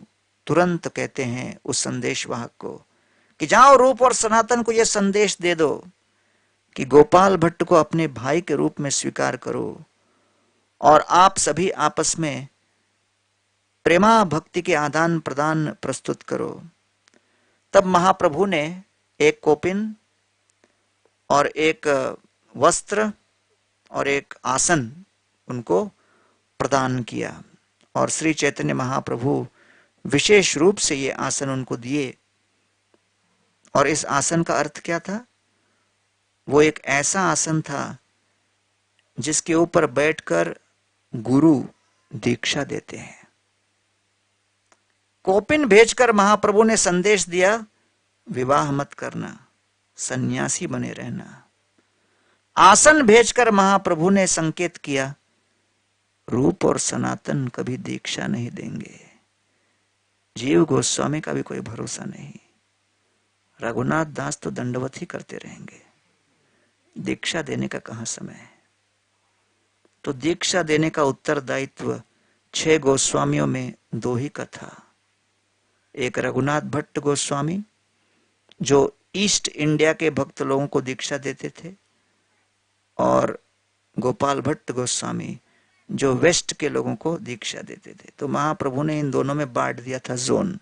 तुरंत कहते हैं उस संदेश वाहक को कि जाओ रूप और सनातन को यह संदेश दे दो कि गोपाल भट्ट को अपने भाई के रूप में स्वीकार करो और आप सभी आपस में प्रेमा भक्ति के आदान प्रदान प्रस्तुत करो। तब महाप्रभु ने एक कोपिन और एक वस्त्र और एक आसन उनको प्रदान किया और श्री चैतन्य महाप्रभु विशेष रूप से ये आसन उनको दिए। और इस आसन का अर्थ क्या था? वो एक ऐसा आसन था जिसके ऊपर बैठकर गुरु दीक्षा देते हैं। कोपिन भेजकर महाप्रभु ने संदेश दिया विवाह मत करना, सन्यासी बने रहना। आसन भेजकर महाप्रभु ने संकेत किया रूप और सनातन कभी दीक्षा नहीं देंगे। जीव गोस्वामी का भी कोई भरोसा नहीं, रघुनाथ दास तो दंडवत ही करते रहेंगे, दीक्षा देने का कहां समय है। तो दीक्षा देने का उत्तरदायित्व 6 गोस्वामियों में 2 ही का था। एक रघुनाथ भट्ट गोस्वामी जो ईस्ट इंडिया के भक्त लोगों को दीक्षा देते थे, और गोपाल भट्ट गोस्वामी जो वेस्ट के लोगों को दीक्षा देते थे। तो महाप्रभु ने इन दोनों में बांट दिया था जोन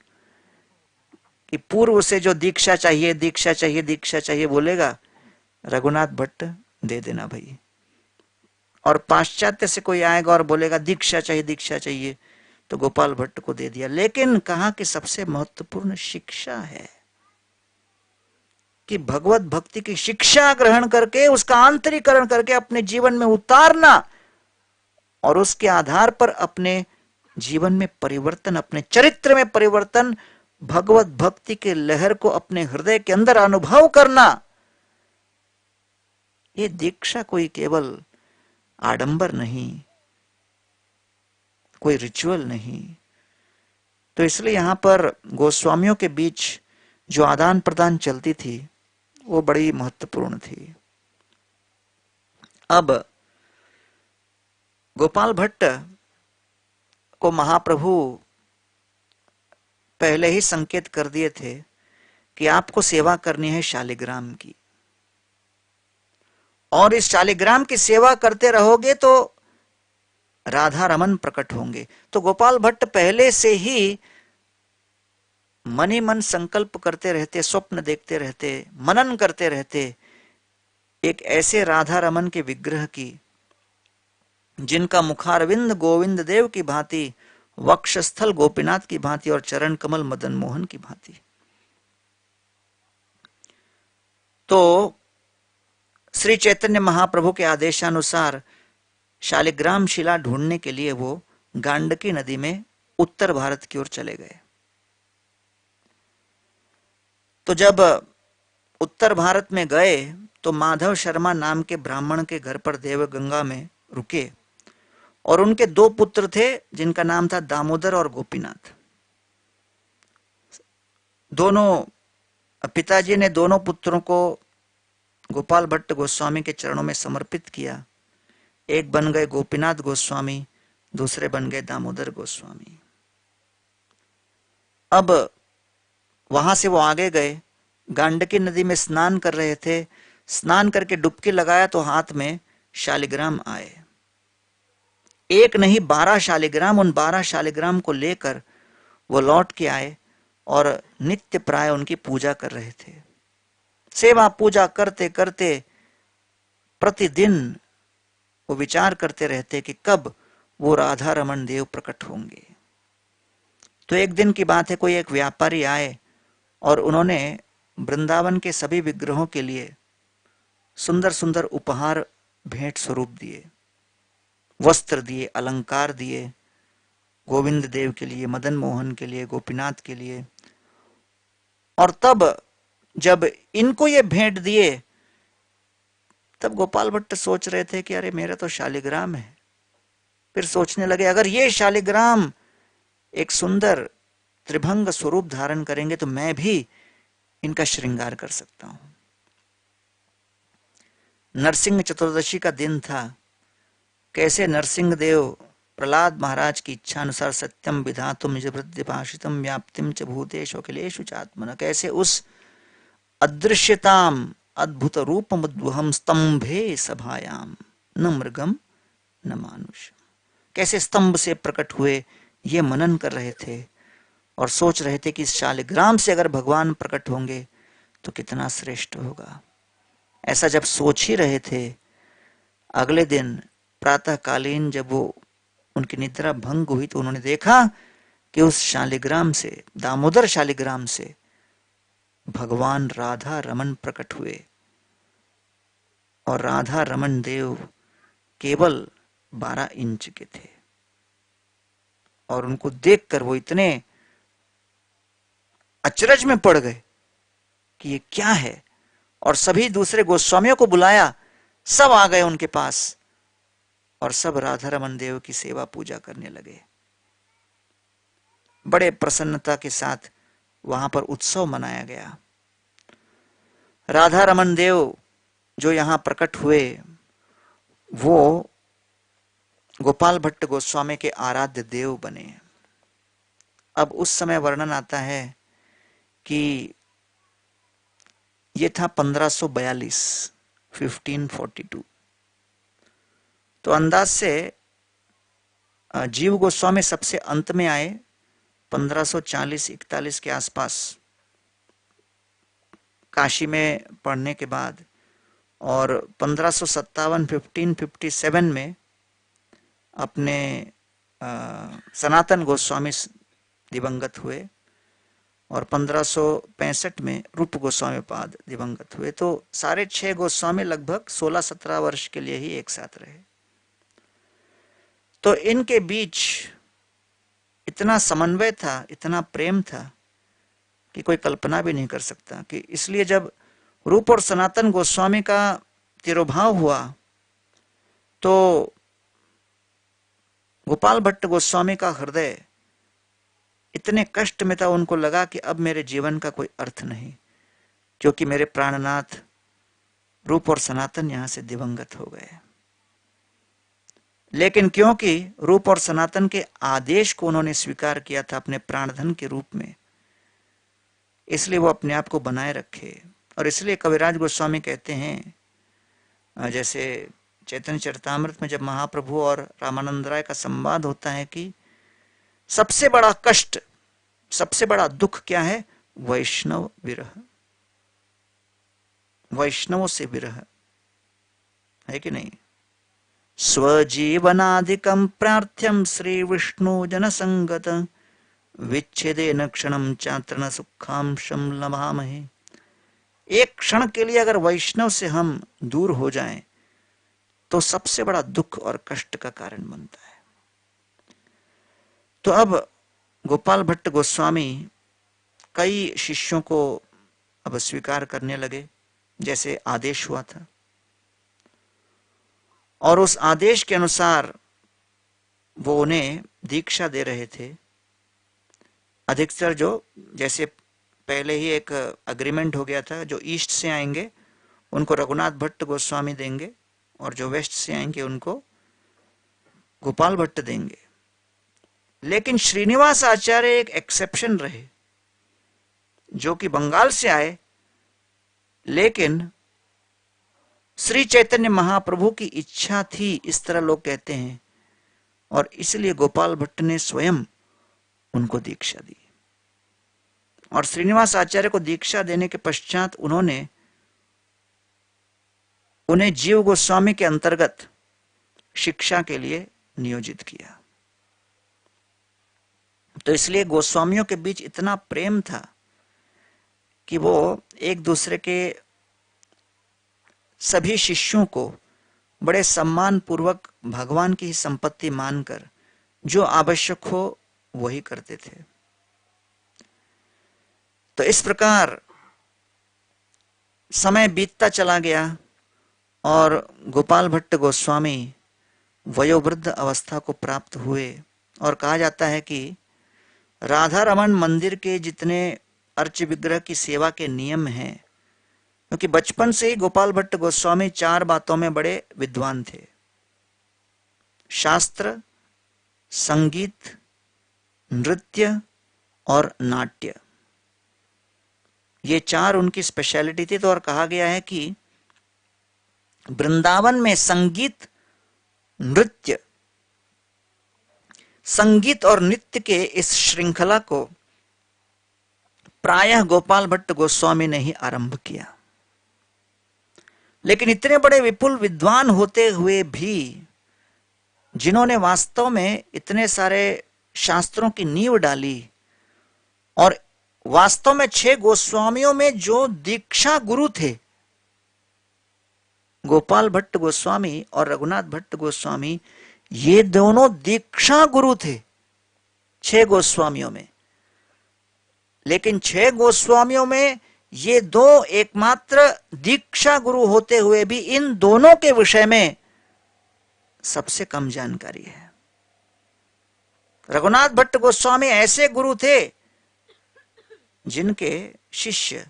कि पूर्व से जो दीक्षा चाहिए दीक्षा चाहिए दीक्षा चाहिए बोलेगा, रघुनाथ भट्ट दे देना भाई। और पाश्चात्य से कोई आएगा और बोलेगा दीक्षा चाहिए दीक्षा चाहिए, तो गोपाल भट्ट को दे दिया। लेकिन कहा कि सबसे महत्वपूर्ण शिक्षा है कि भगवत भक्ति की शिक्षा ग्रहण करके उसका आंतरीकरण करके अपने जीवन में उतारना और उसके आधार पर अपने जीवन में परिवर्तन, अपने चरित्र में परिवर्तन, भगवत भक्ति के लहर को अपने हृदय के अंदर अनुभव करना। ये दीक्षा कोई केवल आडंबर नहीं, कोई रिचुअल नहीं। तो इसलिए यहां पर गोस्वामियों के बीच जो आदान प्रदान चलती थी वो बड़ी महत्वपूर्ण थी। अब गोपाल भट्ट को महाप्रभु पहले ही संकेत कर दिए थे कि आपको सेवा करनी है शालिग्राम की, और इस शालिग्राम की सेवा करते रहोगे तो राधा रमन प्रकट होंगे। तो गोपाल भट्ट पहले से ही मन ही मन संकल्प करते रहते, स्वप्न देखते रहते, मनन करते रहते एक ऐसे राधा रमन के विग्रह की जिनका मुखारविंद गोविंद देव की भांति, वक्षस्थल गोपीनाथ की भांति और चरण कमल मदन मोहन की भांति। तो श्री चैतन्य महाप्रभु के आदेशानुसार शालिग्राम शिला ढूंढने के लिए वो गांडकी नदी में उत्तर भारत की ओर चले गए। तो जब उत्तर भारत में गए तो माधव शर्मा नाम के ब्राह्मण के घर पर देवगंगा में रुके, और उनके 2 पुत्र थे जिनका नाम था दामोदर और गोपीनाथ। दोनों पिताजी ने दोनों पुत्रों को गोपाल भट्ट गोस्वामी के चरणों में समर्पित किया। एक बन गए गोपीनाथ गोस्वामी, दूसरे बन गए दामोदर गोस्वामी। अब वहां से वो आगे गए, गांडकी नदी में स्नान कर रहे थे। स्नान करके डुबकी लगाया तो हाथ में शालिग्राम आए। एक नहीं 12 शालिग्राम। उन 12 शालिग्राम को लेकर वो लौट के आए और नित्य प्राय उनकी पूजा कर रहे थे। सेवा पूजा करते करते प्रतिदिन वो विचार करते रहते कि कब वो राधा रमन देव प्रकट होंगे। तो एक दिन की बात है, कोई एक व्यापारी आए और उन्होंने वृंदावन के सभी विग्रहों के लिए सुंदर सुंदर उपहार भेंट स्वरूप दिए, वस्त्र दिए, अलंकार दिए, गोविंद देव के लिए, मदन मोहन के लिए, गोपीनाथ के लिए। और तब जब इनको ये भेंट दिए, तब गोपाल भट्ट सोच रहे थे कि अरे मेरा तो शालिग्राम है। फिर सोचने लगे अगर ये शालिग्राम एक सुंदर त्रिभंग स्वरूप धारण करेंगे तो मैं भी इनका श्रृंगार कर सकता हूं। नरसिंह चतुर्दशी का दिन था। कैसे नरसिंह देव प्रहलाद महाराज की इच्छा अनुसार सत्यम विधातुम निजभृद्यभाषितम व्याप्तिम च भूतेषु अखिलेषु चात्मन, कैसे उस अदृश्यताम अद्भुत रूपमुद्वहम स्तंभे सभायाम न मृगम न मानुष, कैसे स्तंभ से प्रकट हुए ये मनन कर रहे थे और सोच रहे थे कि इस शालिग्राम से अगर भगवान प्रकट होंगे तो कितना श्रेष्ठ होगा। ऐसा जब सोच ही रहे थे, अगले दिन प्रातःकालीन जब वो उनकी निद्रा भंग हुई तो उन्होंने देखा कि उस शालिग्राम से, दामोदर शालिग्राम से भगवान राधा रमन प्रकट हुए। और राधा रमन देव केवल 12 इंच के थे। और उनको देखकर वो इतने अचरज में पड़ गए कि ये क्या है। और सभी दूसरे गोस्वामियों को बुलाया, सब आ गए उनके पास और सब राधा रमन देव की सेवा पूजा करने लगे। बड़े प्रसन्नता के साथ वहां पर उत्सव मनाया गया। राधा रमन देव जो यहां प्रकट हुए वो गोपाल भट्ट गोस्वामी के आराध्य देव बने। अब उस समय वर्णन आता है कि ये था 1542। तो अंदाज से जीव गोस्वामी सबसे अंत में आए 1540-41 के आसपास काशी में पढ़ने के बाद, और 1557 में अपने सनातन गोस्वामी दिवंगत हुए और 1565 में रूप गोस्वामी पाद दिवंगत हुए। तो सारे 6 गोस्वामी लगभग 16-17 वर्ष के लिए ही एक साथ रहे। तो इनके बीच इतना समन्वय था, इतना प्रेम था कि कोई कल्पना भी नहीं कर सकता। कि इसलिए जब रूप और सनातन गोस्वामी का तिरोभाव हुआ तो गोपाल भट्ट गोस्वामी का हृदय इतने कष्ट में था, उनको लगा कि अब मेरे जीवन का कोई अर्थ नहीं, क्योंकि मेरे प्राणनाथ रूप और सनातन यहां से दिवंगत हो गए। लेकिन क्योंकि रूप और सनातन के आदेश को उन्होंने स्वीकार किया था अपने प्राणधन के रूप में, इसलिए वो अपने आप को बनाए रखे। और इसलिए कविराज गोस्वामी कहते हैं, जैसे चैतन्य चरितामृत में जब महाप्रभु और रामानंद राय का संवाद होता है कि सबसे बड़ा कष्ट, सबसे बड़ा दुख क्या है? वैष्णव विरह, वैष्णवों से विरह है कि नहीं। स्वजीवनादिकं प्रार्थ्यम श्री विष्णु जन संगत विच्छेदेन क्षणम चात्र न सुखांशम लभामहे। एक क्षण के लिए अगर वैष्णव से हम दूर हो जाएं तो सबसे बड़ा दुख और कष्ट का कारण बनता है। तो अब गोपाल भट्ट गोस्वामी कई शिष्यों को अब स्वीकार करने लगे, जैसे आदेश हुआ था, और उस आदेश के अनुसार वो उन्हें दीक्षा दे रहे थे। अधिकतर जो, जैसे पहले ही एक अग्रीमेंट हो गया था, जो ईस्ट से आएंगे उनको रघुनाथ भट्ट गोस्वामी देंगे और जो वेस्ट से आएंगे उनको गोपाल भट्ट देंगे। लेकिन श्रीनिवास आचार्य एक एक्सेप्शन रहे, जो कि बंगाल से आए लेकिन श्री चैतन्य महाप्रभु की इच्छा थी, इस तरह लोग कहते हैं, और इसलिए गोपाल भट्ट ने स्वयं उनको दीक्षा दी। और श्रीनिवास आचार्य को दीक्षा देने के पश्चात उन्होंने उन्हें जीव गोस्वामी के अंतर्गत शिक्षा के लिए नियोजित किया। तो इसलिए गोस्वामियों के बीच इतना प्रेम था कि वो एक दूसरे के सभी शिष्यों को बड़े सम्मान पूर्वक भगवान की संपत्ति मानकर जो आवश्यक हो वही करते थे। तो इस प्रकार समय बीतता चला गया और गोपाल भट्ट गोस्वामी वयोवृद्ध अवस्था को प्राप्त हुए। और कहा जाता है कि राधा रमन मंदिर के जितने अर्च विग्रह की सेवा के नियम हैं, क्योंकि बचपन से ही गोपाल भट्ट गोस्वामी 4 बातों में बड़े विद्वान थे: शास्त्र, संगीत, नृत्य और नाट्य। ये 4 उनकी स्पेशलिटी थी। तो और कहा गया है कि वृंदावन में संगीत, नृत्य, संगीत और नृत्य के इस श्रृंखला को प्रायः गोपाल भट्ट गोस्वामी ने ही आरंभ किया। लेकिन इतने बड़े विपुल विद्वान होते हुए भी, जिन्होंने वास्तव में इतने सारे शास्त्रों की नींव डाली, और वास्तव में 6 गोस्वामियों में जो दीक्षा गुरु थे, गोपाल भट्ट गोस्वामी और रघुनाथ भट्ट गोस्वामी, ये दोनों दीक्षा गुरु थे 6 गोस्वामियों में। लेकिन 6 गोस्वामियों में ये 2 एकमात्र दीक्षा गुरु होते हुए भी इन दोनों के विषय में सबसे कम जानकारी है। रघुनाथ भट्ट गोस्वामी ऐसे गुरु थे जिनके शिष्य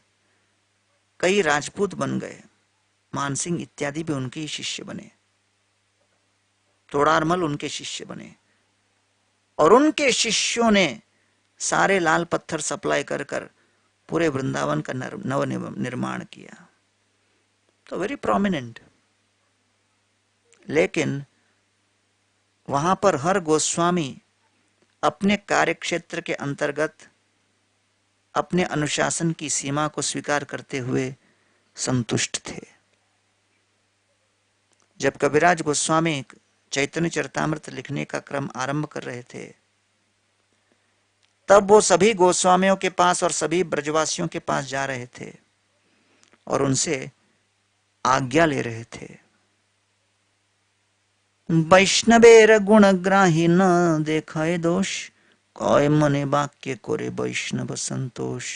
कई राजपूत बन गए, मानसिंह इत्यादि भी उनके ही शिष्य बने, तोड़ारमल उनके शिष्य बने, और उनके शिष्यों ने सारे लाल पत्थर सप्लाई कर कर पूरे वृंदावन का नव निर्माण किया। तो वेरी प्रोमिनेंट। लेकिन वहां पर हर गोस्वामी अपने कार्यक्षेत्र के अंतर्गत अपने अनुशासन की सीमा को स्वीकार करते हुए संतुष्ट थे। जब कविराज गोस्वामी चैतन्य चरितामृत लिखने का क्रम आरंभ कर रहे थे, तब वो सभी गोस्वामियों के पास और सभी ब्रजवासियों के पास जा रहे थे और उनसे आज्ञा ले रहे थे। वैष्णवेर गुणग्राही न देखाए दोष, कय मने वाक्य कोरे वैष्णव संतोष।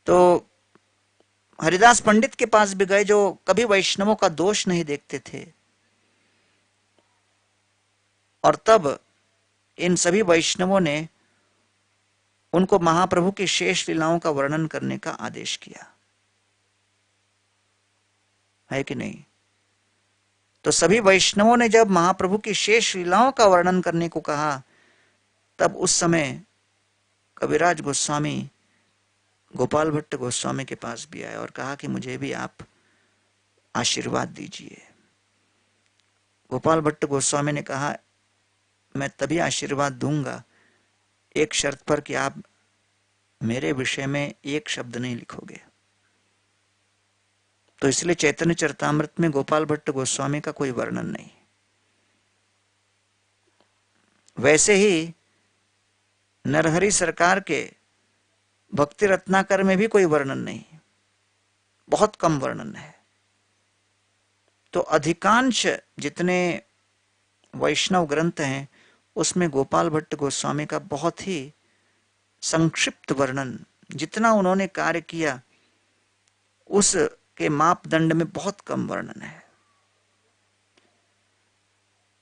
तो हरिदास पंडित के पास भी गए, जो कभी वैष्णवों का दोष नहीं देखते थे, और तब इन सभी वैष्णवों ने उनको महाप्रभु की शेष लीलाओं का वर्णन करने का आदेश किया, है कि नहीं? तो सभी वैष्णवों ने जब महाप्रभु की शेष लीलाओं का वर्णन करने को कहा, तब उस समय कविराज गोस्वामी गोपाल भट्ट गोस्वामी के पास भी आए और कहा कि मुझे भी आप आशीर्वाद दीजिए। गोपाल भट्ट गोस्वामी ने कहा, मैं तभी आशीर्वाद दूंगा एक शर्त पर कि आप मेरे विषय में एक शब्द नहीं लिखोगे। तो इसलिए चैतन्य चरितामृत में गोपाल भट्ट गोस्वामी का कोई वर्णन नहीं। वैसे ही नरहरि सरकार के भक्ति रत्नाकर में भी कोई वर्णन नहीं, बहुत कम वर्णन है। तो अधिकांश जितने वैष्णव ग्रंथ हैं उसमें गोपाल भट्ट गोस्वामी का बहुत ही संक्षिप्त वर्णन, जितना उन्होंने कार्य किया उसके मापदंड में बहुत कम वर्णन है।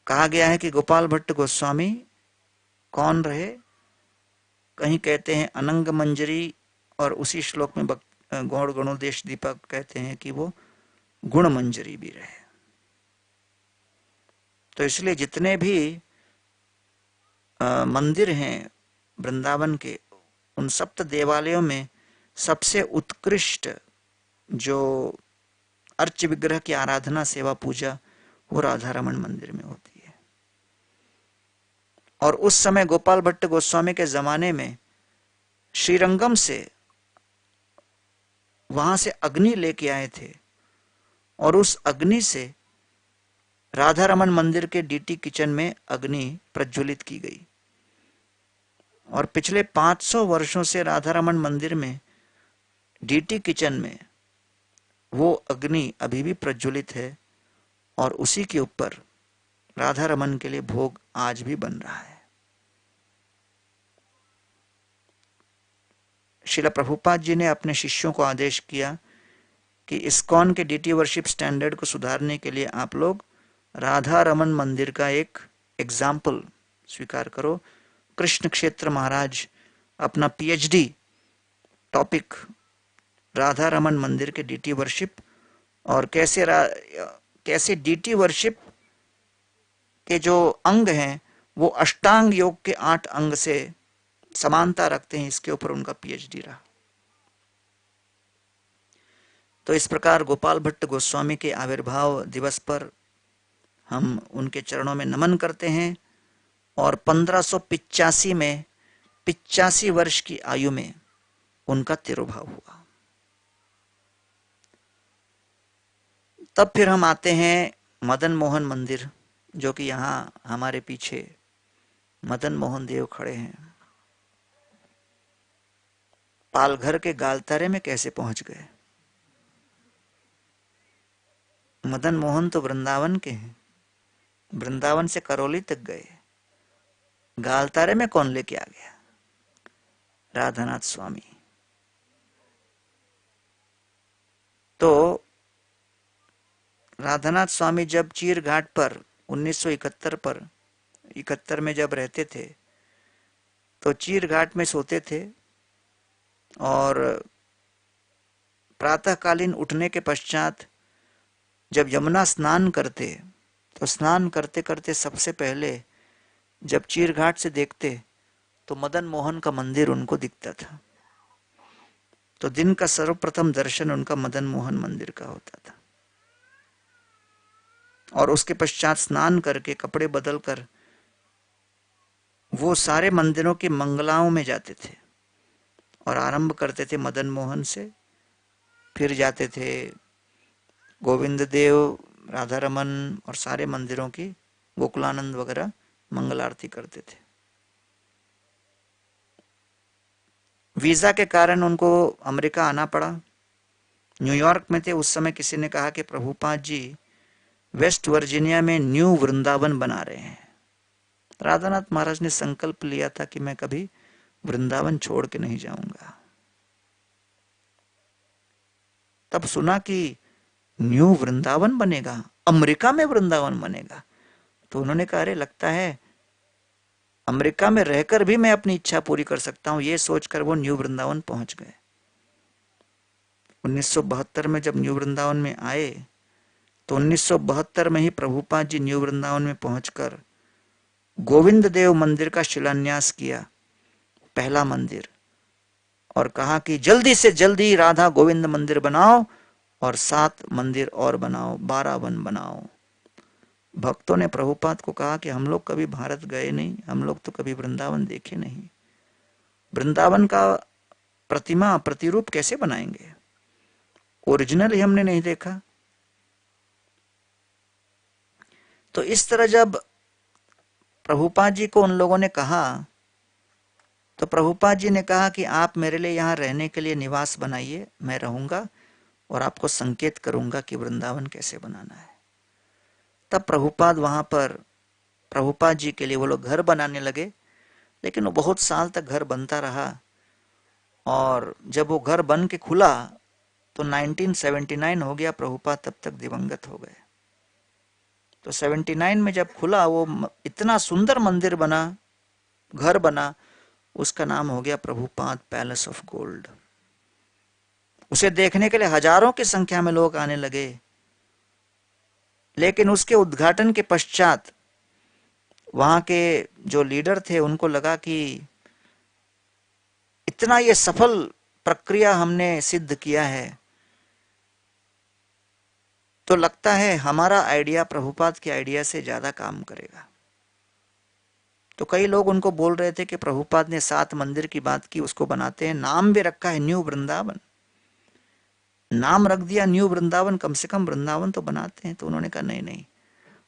कहा गया है कि गोपाल भट्ट गोस्वामी कौन रहे? कहीं कहते हैं अनंग मंजरी, और उसी श्लोक में गौड़ गणोदेश दीपक कहते हैं कि वो गुण मंजरी भी रहे। तो इसलिए जितने भी मंदिर हैं वृंदावन के, उन सप्त देवालयों में सबसे उत्कृष्ट जो अर्च विग्रह की आराधना, सेवा, पूजा वो राधा रमन मंदिर में होती है। और उस समय गोपाल भट्ट गोस्वामी के जमाने में श्रीरंगम से वहां से अग्नि लेके आए थे और उस अग्नि से राधा रमन मंदिर के डीटी किचन में अग्नि प्रज्वलित की गई। और पिछले 500 वर्षों से राधा रमन मंदिर में डीटी किचन में वो अग्नि अभी भी प्रज्वलित है और उसी के ऊपर राधा रमन के लिए भोग आज भी बन रहा है। श्रील प्रभुपाद जी ने अपने शिष्यों को आदेश किया कि इस्कॉन के डीटी वर्शिप स्टैंडर्ड को सुधारने के लिए आप लोग राधा रमन मंदिर का एक एग्जाम्पल स्वीकार करो। कृष्ण क्षेत्र महाराज अपना पीएचडी टॉपिक राधा रमन मंदिर के डीटी वर्शिप और कैसे डीटी वर्शिप के जो अंग हैं वो अष्टांग योग के 8 अंग से समानता रखते हैं, इसके ऊपर उनका पीएचडी रहा। तो इस प्रकार गोपाल भट्ट गोस्वामी के आविर्भाव दिवस पर हम उनके चरणों में नमन करते हैं और 1585 में 85 वर्ष की आयु में उनका तिरुभाव हुआ। तब फिर हम आते हैं मदन मोहन मंदिर, जो कि यहां हमारे पीछे मदन मोहन देव खड़े हैं। पालघर के गालतारे में कैसे पहुंच गए? मदन मोहन तो वृंदावन के हैं, वृंदावन से करौली तक गए, गालतारे में कौन लेके आ गया? राधानाथ स्वामी। तो राधानाथ स्वामी जब चीर घाट पर 1971 में जब रहते थे तो चीर घाट में सोते थे और प्रातःकालीन उठने के पश्चात जब यमुना स्नान करते तो स्नान करते करते सबसे पहले जब चीर घाट से देखते तो मदन मोहन का मंदिर उनको दिखता था। तो दिन का सर्वप्रथम दर्शन उनका मदन मोहन मंदिर का होता था और उसके पश्चात स्नान करके कपड़े बदलकर वो सारे मंदिरों की मंगलाओं में जाते थे और आरंभ करते थे मदन मोहन से, फिर जाते थे गोविंद देव, राधा रमन और सारे मंदिरों की गोकुलानंद वगैरह मंगल आरती करते थे। वीजा के कारण उनको अमेरिका आना पड़ा। न्यूयॉर्क में थे उस समय। किसी ने कहा कि प्रभुपाद जी वेस्ट वर्जीनिया में न्यू वृंदावन बना रहे हैं। राधानाथ महाराज ने संकल्प लिया था कि मैं कभी वृंदावन छोड़ के नहीं जाऊंगा। तब सुना कि न्यू वृंदावन बनेगा, अमेरिका में वृंदावन बनेगा, तो उन्होंने कहा अरे लगता है अमेरिका में रहकर भी मैं अपनी इच्छा पूरी कर सकता हूं। ये सोचकर वो न्यू वृंदावन पहुंच गए। 1972 में जब न्यू वृंदावन में आए तो 1972 में ही प्रभुपाद जी न्यू वृंदावन में पहुंचकर गोविंद देव मंदिर का शिलान्यास किया, पहला मंदिर, और कहा कि जल्दी से जल्दी राधा गोविंद मंदिर बनाओ और 7 मंदिर और बनाओ, 12 वन बनाओ। भक्तों ने प्रभुपाद को कहा कि हम लोग कभी भारत गए नहीं, हम लोग तो कभी वृंदावन देखे नहीं, वृंदावन का प्रतिमा प्रतिरूप कैसे बनाएंगे, ओरिजिनल ही हमने नहीं देखा। तो इस तरह जब प्रभुपाद जी को उन लोगों ने कहा तो प्रभुपाद जी ने कहा कि आप मेरे लिए यहाँ रहने के लिए निवास बनाइए, मैं रहूंगा और आपको संकेत करूंगा कि वृंदावन कैसे बनाना है। तब प्रभुपाद वहां पर प्रभुपाद जी के लिए वो लोग घर बनाने लगे, लेकिन वो बहुत साल तक घर बनता रहा और जब वो घर बन के खुला तो 1979 हो गया, प्रभुपाद तब तक दिवंगत हो गए। तो 79 में जब खुला वो इतना सुंदर मंदिर बना, घर बना, उसका नाम हो गया प्रभुपाद पैलेस ऑफ गोल्ड। उसे देखने के लिए हजारों की संख्या में लोग आने लगे, लेकिन उसके उद्घाटन के पश्चात वहां के जो लीडर थे उनको लगा कि इतना ये सफल प्रक्रिया हमने सिद्ध किया है तो लगता है हमारा आइडिया प्रभुपाद के आइडिया से ज्यादा काम करेगा। तो कई लोग उनको बोल रहे थे कि प्रभुपाद ने 7 मंदिर की बात की, उसको बनाते हैं, नाम भी रखा है न्यू वृंदावन, नाम रख दिया न्यू वृंदावन, कम से कम वृंदावन तो बनाते हैं। तो उन्होंने कहा नहीं नहीं,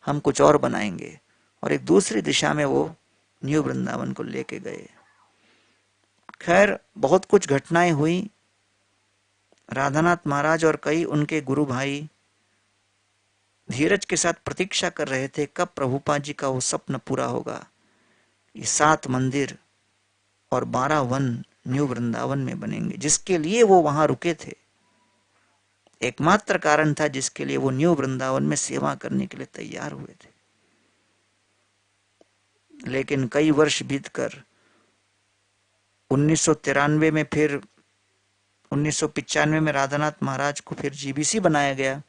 हम कुछ और बनाएंगे, और एक दूसरी दिशा में वो न्यू वृंदावन को लेके गए। खैर बहुत कुछ घटनाएं हुई। राधानाथ महाराज और कई उनके गुरु भाई धीरज के साथ प्रतीक्षा कर रहे थे कब प्रभुपाद जी का वो स्वप्न पूरा होगा, ये 7 मंदिर और 12 वन न्यू वृंदावन में बनेंगे, जिसके लिए वो वहां रुके थे। एकमात्र कारण था जिसके लिए वो न्यू वृंदावन में सेवा करने के लिए तैयार हुए थे। लेकिन कई वर्ष बीतकर 1993 में, फिर 1995 में राधानाथ महाराज को फिर जीबीसी बनाया गया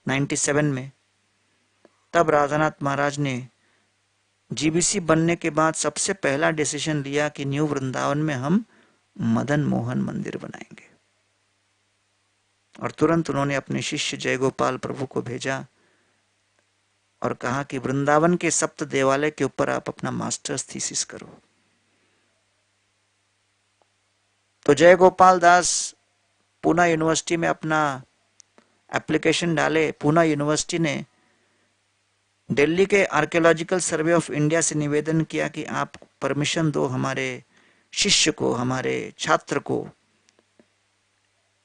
97 में। तब राधानाथ महाराज ने जीबीसी बनने के बाद सबसे पहला डिसीजन लिया कि न्यू वृंदावन में हम मदन मोहन मंदिर बनाएंगे, और तुरंत उन्होंने अपने शिष्य जय गोपाल प्रभु को भेजा और कहा कि वृंदावन के सप्त देवालय के ऊपर आप अपना मास्टर्स थीसिस करो। तो जय गोपाल दास पूना यूनिवर्सिटी में अपना एप्लीकेशन डाले। पूना यूनिवर्सिटी ने दिल्ली के आर्कियोलॉजिकल सर्वे ऑफ इंडिया से निवेदन किया कि आप परमिशन दो हमारे शिष्य को, हमारे छात्र को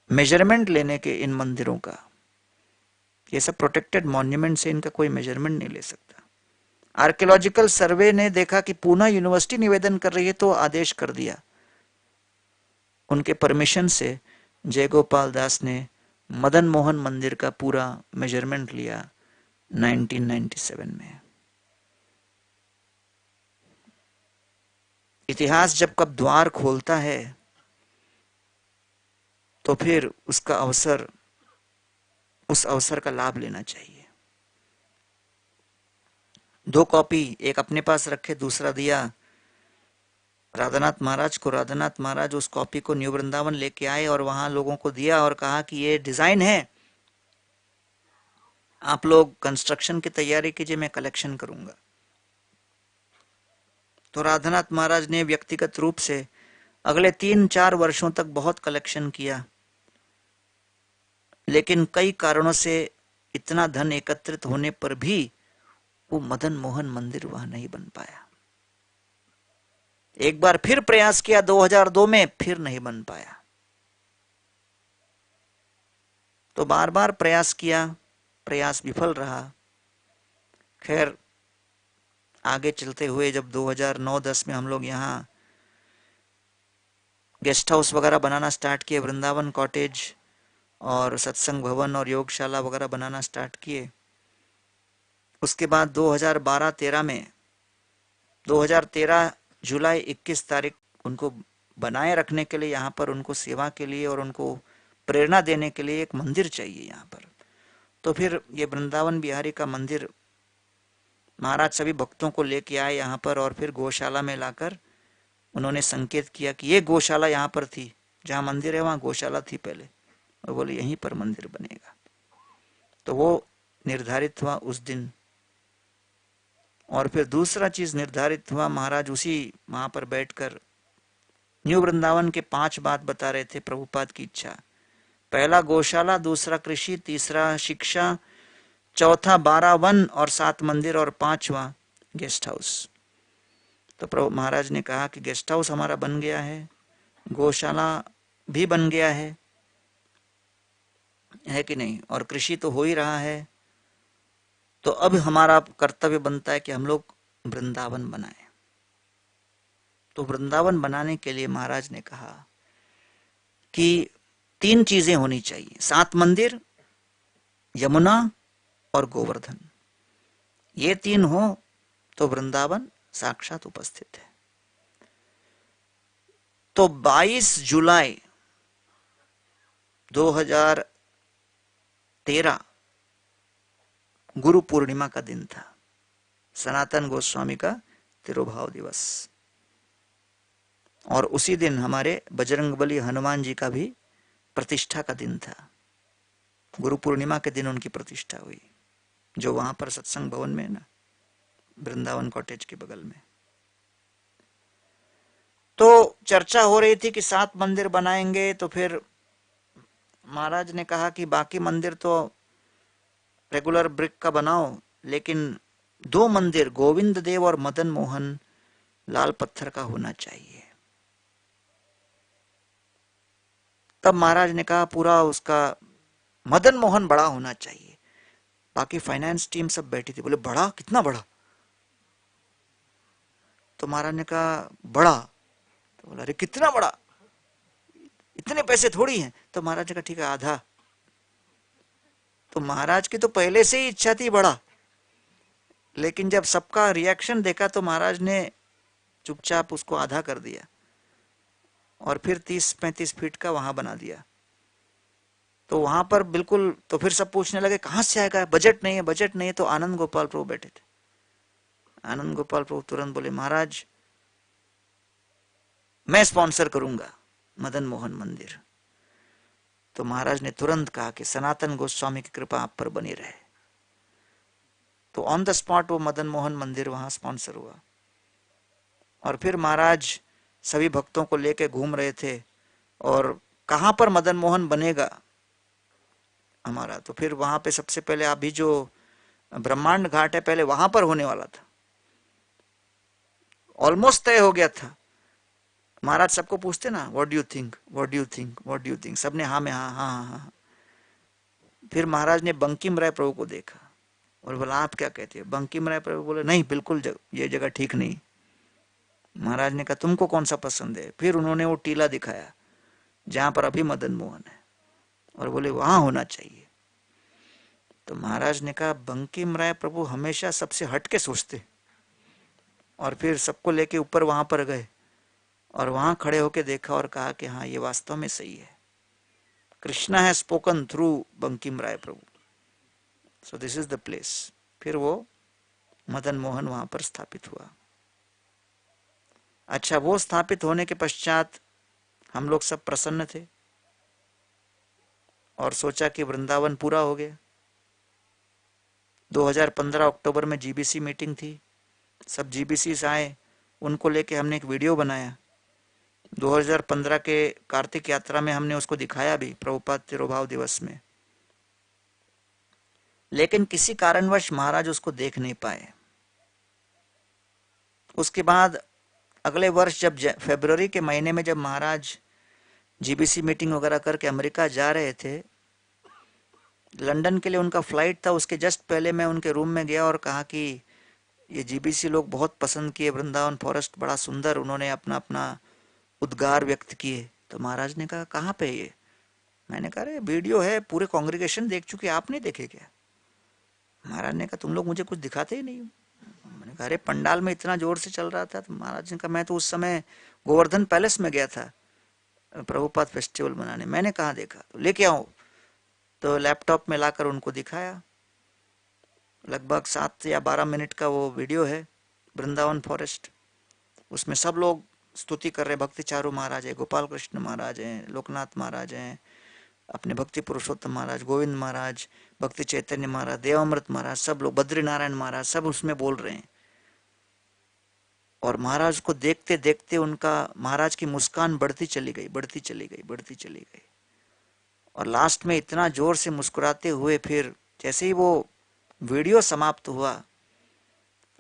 मेजरमेंट लेने के इन मंदिरों का। ये सब प्रोटेक्टेड मॉन्यूमेंट से, इनका कोई मेजरमेंट नहीं ले सकता। आर्कियोलॉजिकल सर्वे ने देखा कि पूना यूनिवर्सिटी निवेदन कर रही है तो आदेश कर दिया। उनके परमिशन से जय गोपाल दास ने मदन मोहन मंदिर का पूरा मेजरमेंट लिया 1997 में। इतिहास जब कब द्वार खोलता है तो फिर उसका अवसर, उस अवसर का लाभ लेना चाहिए। 2 कॉपी, एक अपने पास रखे, दूसरा दिया राधानाथ महाराज को। राधानाथ महाराज उस कॉपी को न्यू वृंदावन लेके आए और वहां लोगों को दिया और कहा कि ये डिजाइन है, आप लोग कंस्ट्रक्शन की तैयारी कीजिए, मैं कलेक्शन करूंगा। तो राधानाथ महाराज ने व्यक्तिगत रूप से अगले 3-4 वर्षों तक बहुत कलेक्शन किया, लेकिन कई कारणों से इतना धन एकत्रित होने पर भी वो मदन मोहन मंदिर वहां नहीं बन पाया। एक बार फिर प्रयास किया 2002 में, फिर नहीं बन पाया। तो बार बार प्रयास किया, प्रयास विफल रहा। खैर आगे चलते हुए जब 2009-10 में हम लोग यहाँ गेस्ट हाउस वगैरह बनाना स्टार्ट किए, वृंदावन कॉटेज और सत्संग भवन और योगशाला वगैरह बनाना स्टार्ट किए। उसके बाद 2012-13 में, 2013 जुलाई 21 तारीख उनको बनाए रखने के लिए, यहाँ पर उनको सेवा के लिए और उनको प्रेरणा देने के लिए एक मंदिर चाहिए यहाँ पर। तो फिर ये वृंदावन बिहारी का मंदिर महाराज सभी भक्तों को लेके आए यहाँ पर, और फिर गौशाला में लाकर उन्होंने संकेत किया कि ये गौशाला यहाँ पर थी, जहाँ मंदिर है वहाँ गौशाला थी पहले, और बोले यहीं पर मंदिर बनेगा। तो वो निर्धारित हुआ उस दिन। और फिर दूसरा चीज निर्धारित हुआ, महाराज उसी वहां पर बैठकर न्यू वृंदावन के 5 बात बता रहे थे, प्रभुपाद की इच्छा। पहला गौशाला, दूसरा कृषि, तीसरा शिक्षा, चौथा 12 वन और 7 मंदिर, और 5वां गेस्ट हाउस। तो प्रभु महाराज ने कहा कि गेस्ट हाउस हमारा बन गया है, गौशाला भी बन गया है कि नहीं, और कृषि तो हो ही रहा है। तो अब हमारा कर्तव्य बनता है कि हम लोग वृंदावन बनाएं। तो वृंदावन बनाने के लिए महाराज ने कहा कि 3 चीजें होनी चाहिए, 7 मंदिर, यमुना और गोवर्धन। ये 3 हो तो वृंदावन साक्षात उपस्थित है। तो 22 जुलाई 2013 गुरु पूर्णिमा का दिन था, सनातन गोस्वामी का तिरुभाव दिवस, और उसी दिन हमारे बजरंगबली हनुमान जी का भी प्रतिष्ठा का दिन था। गुरु पूर्णिमा के दिन उनकी प्रतिष्ठा हुई, जो वहां पर सत्संग भवन में है ना, वृंदावन कॉटेज के बगल में। तो चर्चा हो रही थी कि 7 मंदिर बनाएंगे, तो फिर महाराज ने कहा कि बाकी मंदिर तो रेगुलर ब्रिक का बनाओ, लेकिन 2 मंदिर गोविंद देव और मदन मोहन लाल पत्थर का होना चाहिए। तब महाराज ने कहा पूरा उसका मदन मोहन बड़ा होना चाहिए। बाकी फाइनेंस टीम सब बैठी थी, बोले बड़ा, कितना बड़ा? तो महाराज ने कहा बड़ा। तो बोला अरे कितना बड़ा, इतने पैसे थोड़ी हैं। तो महाराज ने कहा ठीक है आधा। तो महाराज की तो पहले से ही इच्छा थी बड़ा, लेकिन जब सबका रिएक्शन देखा तो महाराज ने चुपचाप उसको आधा कर दिया और फिर 30-35 फीट का वहां बना दिया। तो वहां पर बिल्कुल, तो फिर सब पूछने लगे कहां से आएगा, बजट नहीं है, बजट नहीं है। तो आनंद गोपाल प्रभु बैठे थे। आनंद गोपाल प्रभु तुरंत बोले महाराज मैं स्पॉन्सर करूंगा मदन मोहन मंदिर। तो महाराज ने तुरंत कहा कि सनातन गोस्वामी की कृपा आप पर बनी रहे। तो ऑन द स्पॉट वो मदन मोहन मंदिर वहां स्पॉन्सर हुआ। और फिर महाराज सभी भक्तों को लेके घूम रहे थे और कहां पर मदन मोहन बनेगा हमारा। तो फिर वहां पे सबसे पहले अभी जो ब्रह्मांड घाट है पहले वहां पर होने वाला था, ऑलमोस्ट तय हो गया था। महाराज सबको पूछते ना what do you think, what do you think, what do you think, सबने हाँ में हाँ हाँ हाँ हाँ। फिर महाराज ने बंकिम राय प्रभु को देखा और बोला आप क्या कहते हो? बंकिम राय प्रभु बोले नहीं बिल्कुल ये जगह ठीक नहीं। महाराज ने कहा तुमको कौन सा पसंद है? फिर उन्होंने वो टीला दिखाया जहां पर अभी मदन मोहन है और बोले वहां होना चाहिए। तो महाराज ने कहा बंकिम राय प्रभु हमेशा सबसे हटके सोचते। और फिर सबको लेके ऊपर वहां पर गए और वहां खड़े होके देखा और कहा कि हाँ ये वास्तव में सही है, कृष्णा है spoken through Bankim Rai Prabhu, so this is the place. फिर वो मदन मोहन वहां पर स्थापित हुआ। अच्छा, वो स्थापित होने के पश्चात हम लोग सब प्रसन्न थे और सोचा कि वृंदावन पूरा हो गया। 2015 अक्टूबर में जीबीसी मीटिंग थी, सब जीबीसी से आए, उनको लेके हमने एक वीडियो बनाया। 2015 के कार्तिक यात्रा में हमने उसको दिखाया भी प्रभुपाद तिरोभाव दिवस में, लेकिन किसी कारणवश महाराज उसको देख नहीं पाए। उसके बाद अगले वर्ष जब फरवरी के महीने में जब महाराज जीबीसी मीटिंग वगैरह करके अमेरिका जा रहे थे, लंदन के लिए उनका फ्लाइट था, उसके जस्ट पहले मैं उनके रूम में गया और कहा कि ये जीबीसी लोग बहुत पसंद किए वृंदावन फॉरेस्ट, बड़ा सुंदर, उन्होंने अपना अपना उद्गार व्यक्त किए। तो महाराज ने कहा कहाँ पे ये? मैंने कहा अरे वीडियो है, पूरे कांग्रेगेशन देख चुके, आप नहीं देखे क्या? महाराज ने कहा तुम लोग मुझे कुछ दिखाते ही नहीं हो। मैंने कहा अरे पंडाल में इतना जोर से चल रहा था। तो महाराज ने कहा मैं तो उस समय गोवर्धन पैलेस में गया था प्रभुपाद फेस्टिवल मनाने, मैंने कहाँ देखा, तो लेके आओ। तो लैपटॉप में लाकर उनको दिखाया। लगभग 7 या 12 मिनट का वो वीडियो है वृंदावन फॉरेस्ट। उसमें सब लोग स्तुति कर रहे, भक्ति चारू महाराज है, गोपाल कृष्ण महाराज हैं, लोकनाथ महाराज हैं, अपने भक्ति पुरुषोत्तम महाराज, गोविंद महाराज, भक्ति चैतन्य महाराज, देवामृत महाराज, सब लोग, बद्री नारायण महाराज, सब उसमें बोल रहे हैं। और महाराज को देखते देखते उनका, महाराज की मुस्कान बढ़ती चली गई, बढ़ती चली गई, बढ़ती चली गई। और लास्ट में इतना जोर से मुस्कुराते हुए, फिर जैसे ही वो वीडियो समाप्त हुआ,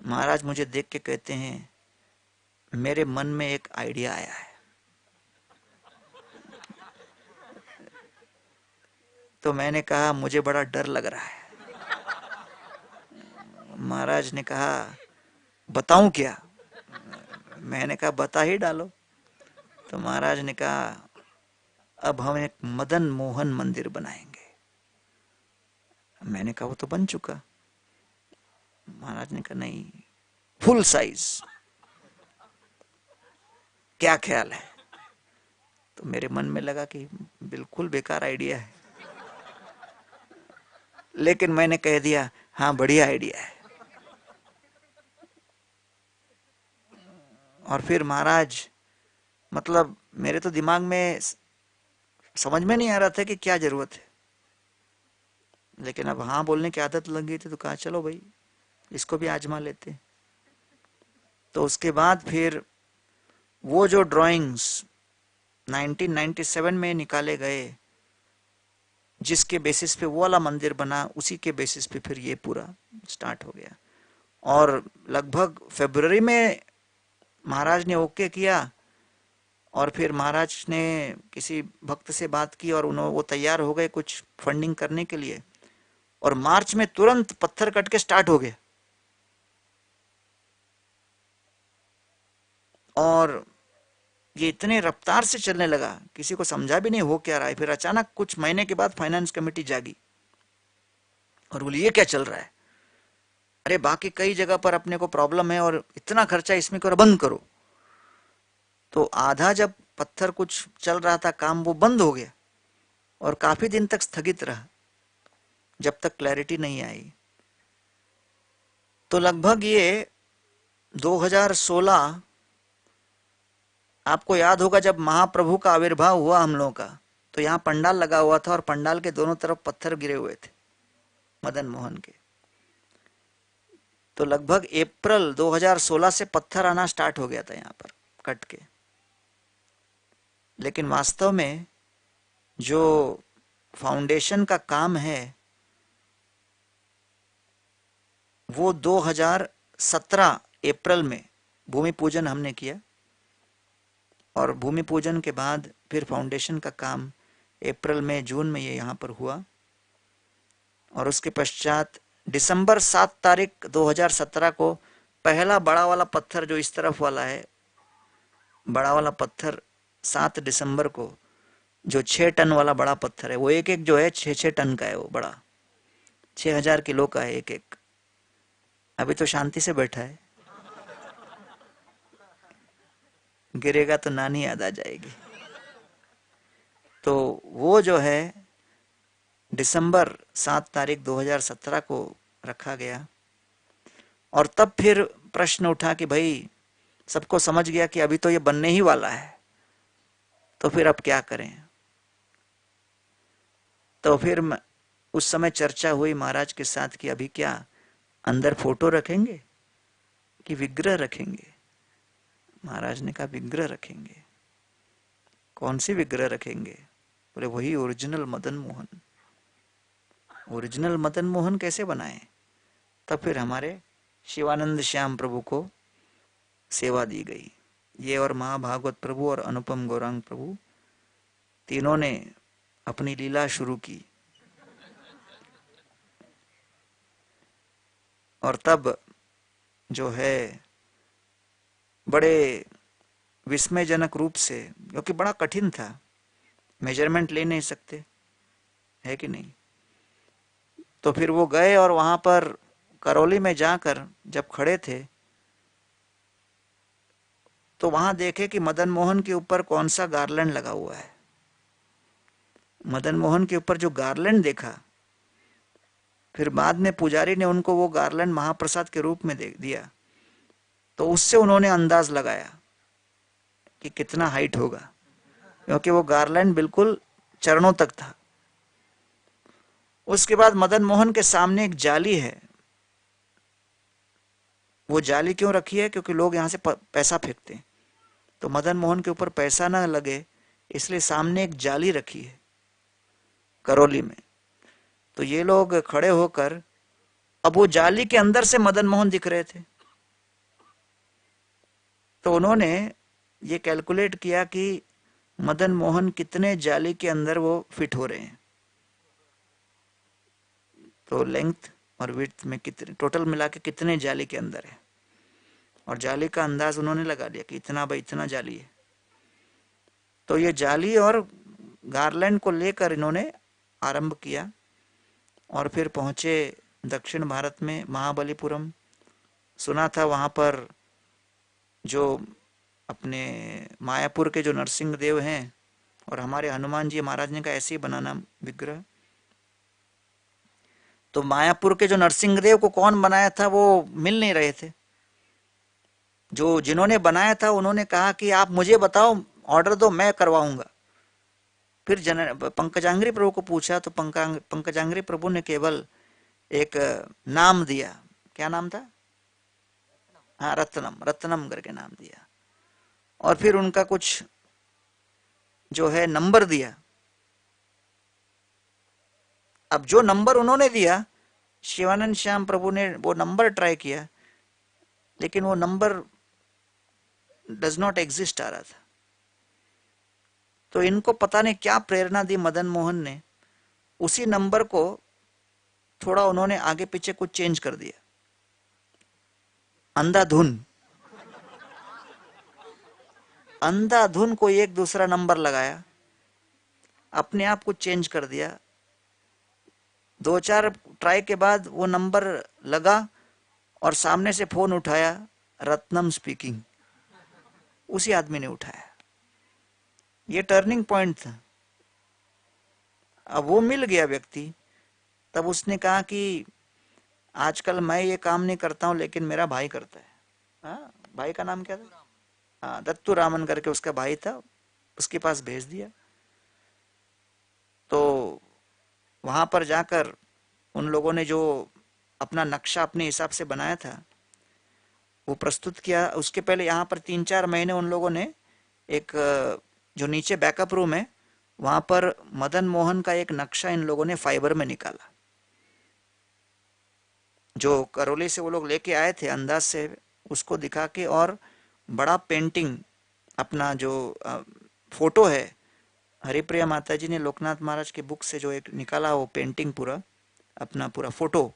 महाराज मुझे देख के कहते हैं मेरे मन में एक आइडिया आया है। तो मैंने कहा मुझे बड़ा डर लग रहा है। महाराज ने कहा बताऊं क्या? मैंने कहा बता ही डालो। तो महाराज ने कहा अब हम एक मदन मोहन मंदिर बनाएंगे। मैंने कहा वो तो बन चुका। महाराज ने कहा नहीं, फुल साइज, क्या ख्याल है? तो मेरे मन में लगा कि बिल्कुल बेकार आइडिया है, लेकिन मैंने कह दिया हाँ बढ़िया आइडिया है। और फिर महाराज, मतलब मेरे तो दिमाग में समझ में नहीं आ रहा था कि क्या जरूरत है। लेकिन अब हाँ बोलने की आदत लग गई थी तो कहा चलो भाई इसको भी आजमा लेते। तो उसके बाद फिर वो जो ड्राइंग्स 1997 में निकाले गए, जिसके बेसिस पे वो वाला मंदिर बना, उसी के बेसिस पे फिर ये पूरा स्टार्ट हो गया। और लगभग फरवरी में महाराज ने ओके किया, और फिर महाराज ने किसी भक्त से बात की और उन्होंने वो तैयार हो गए कुछ फंडिंग करने के लिए, और मार्च में तुरंत पत्थर कट के स्टार्ट हो गए। और ये इतने रफ्तार से चलने लगा, किसी को समझा भी नहीं हो क्या रहा है। फिर अचानक कुछ महीने के बाद फाइनेंस कमेटी जागी और बोली ये क्या चल रहा है, अरे बाकी कई जगह पर अपने को प्रॉब्लम है और इतना खर्चा इसमें करो, बंद करो। तो आधा जब पत्थर कुछ चल रहा था काम, वो बंद हो गया और काफी दिन तक स्थगित रहा जब तक क्लैरिटी नहीं आई। तो लगभग ये 2016, आपको याद होगा जब महाप्रभु का आविर्भाव हुआ हम लोगों का, तो यहाँ पंडाल लगा हुआ था और पंडाल के दोनों तरफ पत्थर गिरे हुए थे मदन मोहन के। तो लगभग अप्रैल 2016 से पत्थर आना स्टार्ट हो गया था यहाँ पर कट के। लेकिन वास्तव में जो फाउंडेशन का काम है वो 2017 अप्रैल में भूमि पूजन हमने किया, और भूमि पूजन के बाद फिर फाउंडेशन का काम अप्रैल में जून में ये यहाँ पर हुआ। और उसके पश्चात दिसंबर 7 तारीख 2017 को पहला बड़ा वाला पत्थर जो इस तरफ वाला है, बड़ा वाला पत्थर 7 दिसंबर को, जो 6 टन वाला बड़ा पत्थर है, वो एक एक जो है 6-6 टन का है, वो बड़ा 6000 किलो का है एक एक। अभी तो शांति से बैठा है, गिरेगा तो नानी याद आ जाएगी। तो वो जो है दिसंबर 7 तारीख 2017 को रखा गया। और तब फिर प्रश्न उठा कि भाई सबको समझ गया कि अभी तो ये बनने ही वाला है, तो फिर अब क्या करें। तो फिर उस समय चर्चा हुई महाराज के साथ कि अभी क्या अंदर फोटो रखेंगे कि विग्रह रखेंगे। महाराज ने कहा विग्रह रखेंगे। कौन सी विग्रह रखेंगे? बोले वही ओरिजिनल मदन मोहन। ओरिजिनल मदन मोहन कैसे बनाए? तब फिर हमारे शिवानंद श्याम प्रभु को सेवा दी गई। ये और महाभागवत प्रभु और अनुपम गौरांग प्रभु तीनों ने अपनी लीला शुरू की। और तब जो है बड़े विस्मयजनक रूप से, क्योंकि बड़ा कठिन था, मेजरमेंट ले नहीं सकते है कि नहीं। तो फिर वो गए और वहां पर करौली में जाकर जब खड़े थे तो वहां देखे कि मदन मोहन के ऊपर कौन सा गार्लैंड लगा हुआ है। मदन मोहन के ऊपर जो गार्लैंड देखा, फिर बाद में पुजारी ने उनको वो गार्लैंड महाप्रसाद के रूप में दे दिया, तो उससे उन्होंने अंदाज लगाया कि कितना हाइट होगा, क्योंकि वो गार्लैंड बिल्कुल चरणों तक था। उसके बाद मदन मोहन के सामने एक जाली है। वो जाली क्यों रखी है? क्योंकि लोग यहां से पैसा फेंकते हैं, तो मदन मोहन के ऊपर पैसा ना लगे इसलिए सामने एक जाली रखी है करौली में। तो ये लोग खड़े होकर, अब वो जाली के अंदर से मदन मोहन दिख रहे थे, तो उन्होंने ये कैलकुलेट किया कि मदन मोहन कितने जाली के अंदर वो फिट हो रहे हैं। तो लेंथ और विड्थ में कितने टोटल मिला के कितने जाली के अंदर है, और जाली का अंदाज उन्होंने लगा लिया कि इतना बाई इतना जाली है। तो ये जाली और गार्लैंड को लेकर इन्होंने आरंभ किया और फिर पहुंचे दक्षिण भारत में महाबलीपुरम। सुना था वहां पर जो अपने मायापुर के जो नरसिंह देव हैं और हमारे हनुमान जी, महाराज ने कहा ऐसे ही बनाना विग्रह। तो मायापुर के जो नरसिंह देव को कौन बनाया था वो मिल नहीं रहे थे। जो जिन्होंने बनाया था उन्होंने कहा कि आप मुझे बताओ, ऑर्डर दो, मैं करवाऊंगा। फिर पंकजांग्री प्रभु को पूछा तो पंकजांग्री प्रभु ने केवल एक नाम दिया। क्या नाम था? हाँ, रत्नम, रत्नम करके नाम दिया। और फिर उनका कुछ जो है नंबर दिया। अब जो नंबर उन्होंने दिया, शिवानंद श्याम प्रभु ने वो नंबर ट्राई किया, लेकिन वो नंबर डज नॉट एग्जिस्ट आ रहा था। तो इनको पता नहीं क्या प्रेरणा दी मदन मोहन ने, उसी नंबर को थोड़ा उन्होंने आगे पीछे कुछ चेंज कर दिया, अंधाधुन। अंधाधुन कोई एक दूसरा नंबर लगाया, अपने आप कुछ चेंज कर दिया। 2-4 ट्राई के बाद वो नंबर लगा और सामने से फोन उठाया, रत्नम स्पीकिंग। उसी आदमी ने उठाया। ये टर्निंग पॉइंट था। अब वो मिल गया व्यक्ति, तब उसने कहा कि आजकल मैं ये काम नहीं करता हूं, लेकिन मेरा भाई करता है। हाँ, भाई का नाम क्या था? हाँ, दत्तू रामन करके उसका भाई था, उसके पास भेज दिया। तो वहां पर जाकर उन लोगों ने जो अपना नक्शा अपने हिसाब से बनाया था वो प्रस्तुत किया। उसके पहले यहाँ पर 3-4 महीने उन लोगों ने एक जो नीचे बैकअप रूम है वहां पर मदन मोहन का एक नक्शा इन लोगों ने फाइबर में निकाला, जो करौली से वो लोग लेके आए थे अंदाज से, उसको दिखा के, और बड़ा पेंटिंग अपना जो फोटो है, हरिप्रिया माता जी ने लोकनाथ महाराज के बुक से जो एक निकाला वो पेंटिंग, पूरा अपना पूरा फोटो,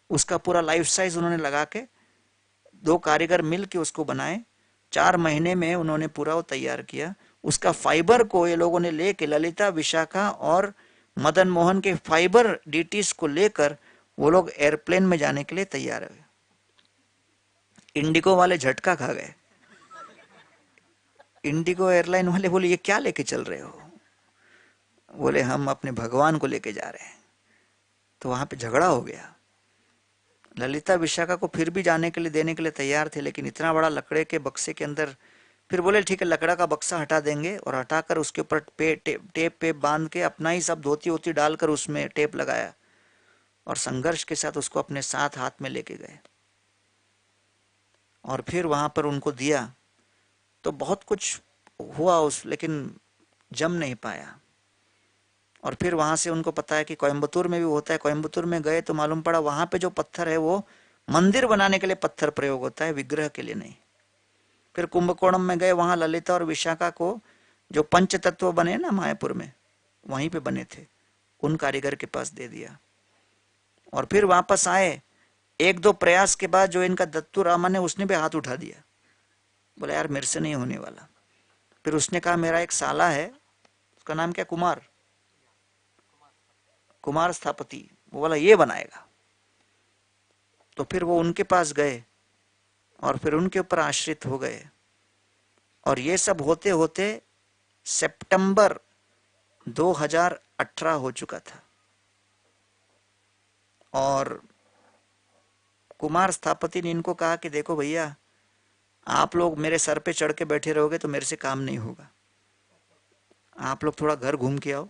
उसका पूरा लाइफ साइज उन्होंने लगा के 2 कारीगर मिल के उसको बनाए। 4 महीने में उन्होंने पूरा वो तैयार किया। उसका फाइबर को ये लोगों ने लेके, ललिता, विशाखा और मदन मोहन के फाइबर डीटीज को लेकर वो लोग एयरप्लेन में जाने के लिए तैयार हुए। इंडिगो वाले झटका खा गए। इंडिगो एयरलाइन वाले बोले ये क्या लेके चल रहे हो? बोले हम अपने भगवान को लेके जा रहे हैं। तो वहां पे झगड़ा हो गया। ललिता विशाखा को फिर भी जाने के लिए, देने के लिए तैयार थे, लेकिन इतना बड़ा लकड़े के बक्से के अंदर, फिर बोले ठीक है लकड़ा का बक्सा हटा देंगे, और हटाकर उसके ऊपर टेप पे बांध के अपना ही सब धोती वोती डालकर उसमें टेप लगाया और संघर्ष के साथ उसको अपने साथ हाथ में लेके गए। और फिर वहां पर उनको दिया तो बहुत कुछ हुआ लेकिन जम नहीं पाया। और फिर वहां से उनको पता है कि कोयम्बतूर में भी होता है। कोयम्बतूर में गए तो मालूम पड़ा वहां पे जो पत्थर है वो मंदिर बनाने के लिए पत्थर प्रयोग होता है, विग्रह के लिए नहीं। फिर कुंभकोणम में गए, वहां ललिता और विशाखा को जो पंच तत्व बने ना मायापुर में, वहीं पे बने थे, उन कारीगर के पास दे दिया। और फिर वापस आए, 1-2 प्रयास के बाद जो इनका दत्तू रामन है उसने भी हाथ उठा दिया, बोला यार मेरे से नहीं होने वाला। फिर उसने कहा मेरा एक साला है, उसका नाम क्या, कुमार स्थापति, वो बोला ये बनाएगा। तो फिर वो उनके पास गए और फिर उनके ऊपर आश्रित हो गए। और ये सब होते होते सितंबर 2018 हो चुका था। और कुमार स्थापति ने इनको कहा कि देखो भैया, आप लोग मेरे सर पे चढ़ के बैठे रहोगे तो मेरे से काम नहीं होगा, आप लोग थोड़ा घर घूम के आओ।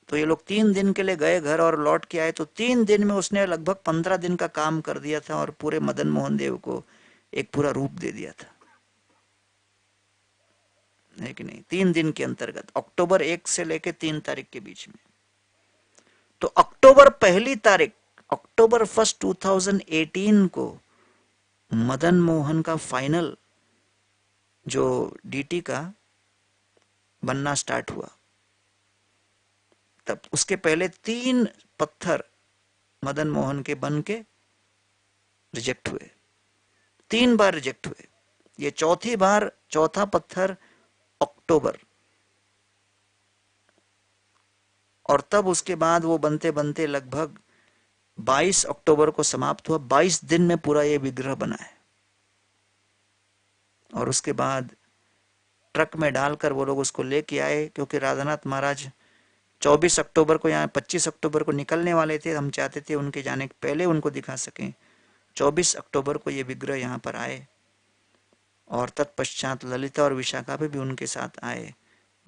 तो ये लोग 3 दिन के लिए गए घर और लौट के आए। तो 3 दिन में उसने लगभग 15 दिन का काम कर दिया था और पूरे मदन मोहन देव को एक पूरा रूप दे दिया था, है कि नहीं? 3 दिन के अंतर्गत, अक्टूबर 1 से लेके 3 तारीख के बीच में। तो अक्टूबर 1 तारीख, अक्टूबर 1, 2018 को मदन मोहन का फाइनल जो डीटी का बनना स्टार्ट हुआ। तब उसके पहले 3 पत्थर मदन मोहन के बन के रिजेक्ट हुए, 3 बार रिजेक्ट हुए। ये चौथी बार, चौथा पत्थर अक्टूबर। और तब उसके बाद वो बनते बनते लगभग 22 अक्टूबर को समाप्त हुआ। 22 दिन में पूरा ये विग्रह बना है। और उसके बाद ट्रक में डालकर वो लोग उसको लेके आए, क्योंकि राधानाथ महाराज 24 अक्टूबर को, यहाँ 25 अक्टूबर को निकलने वाले थे। हम चाहते थे उनके जाने के पहले उनको दिखा सकें। 24 अक्टूबर को ये विग्रह यहाँ पर आए और तत्पश्चात ललिता और विशाखा भी उनके साथ आए।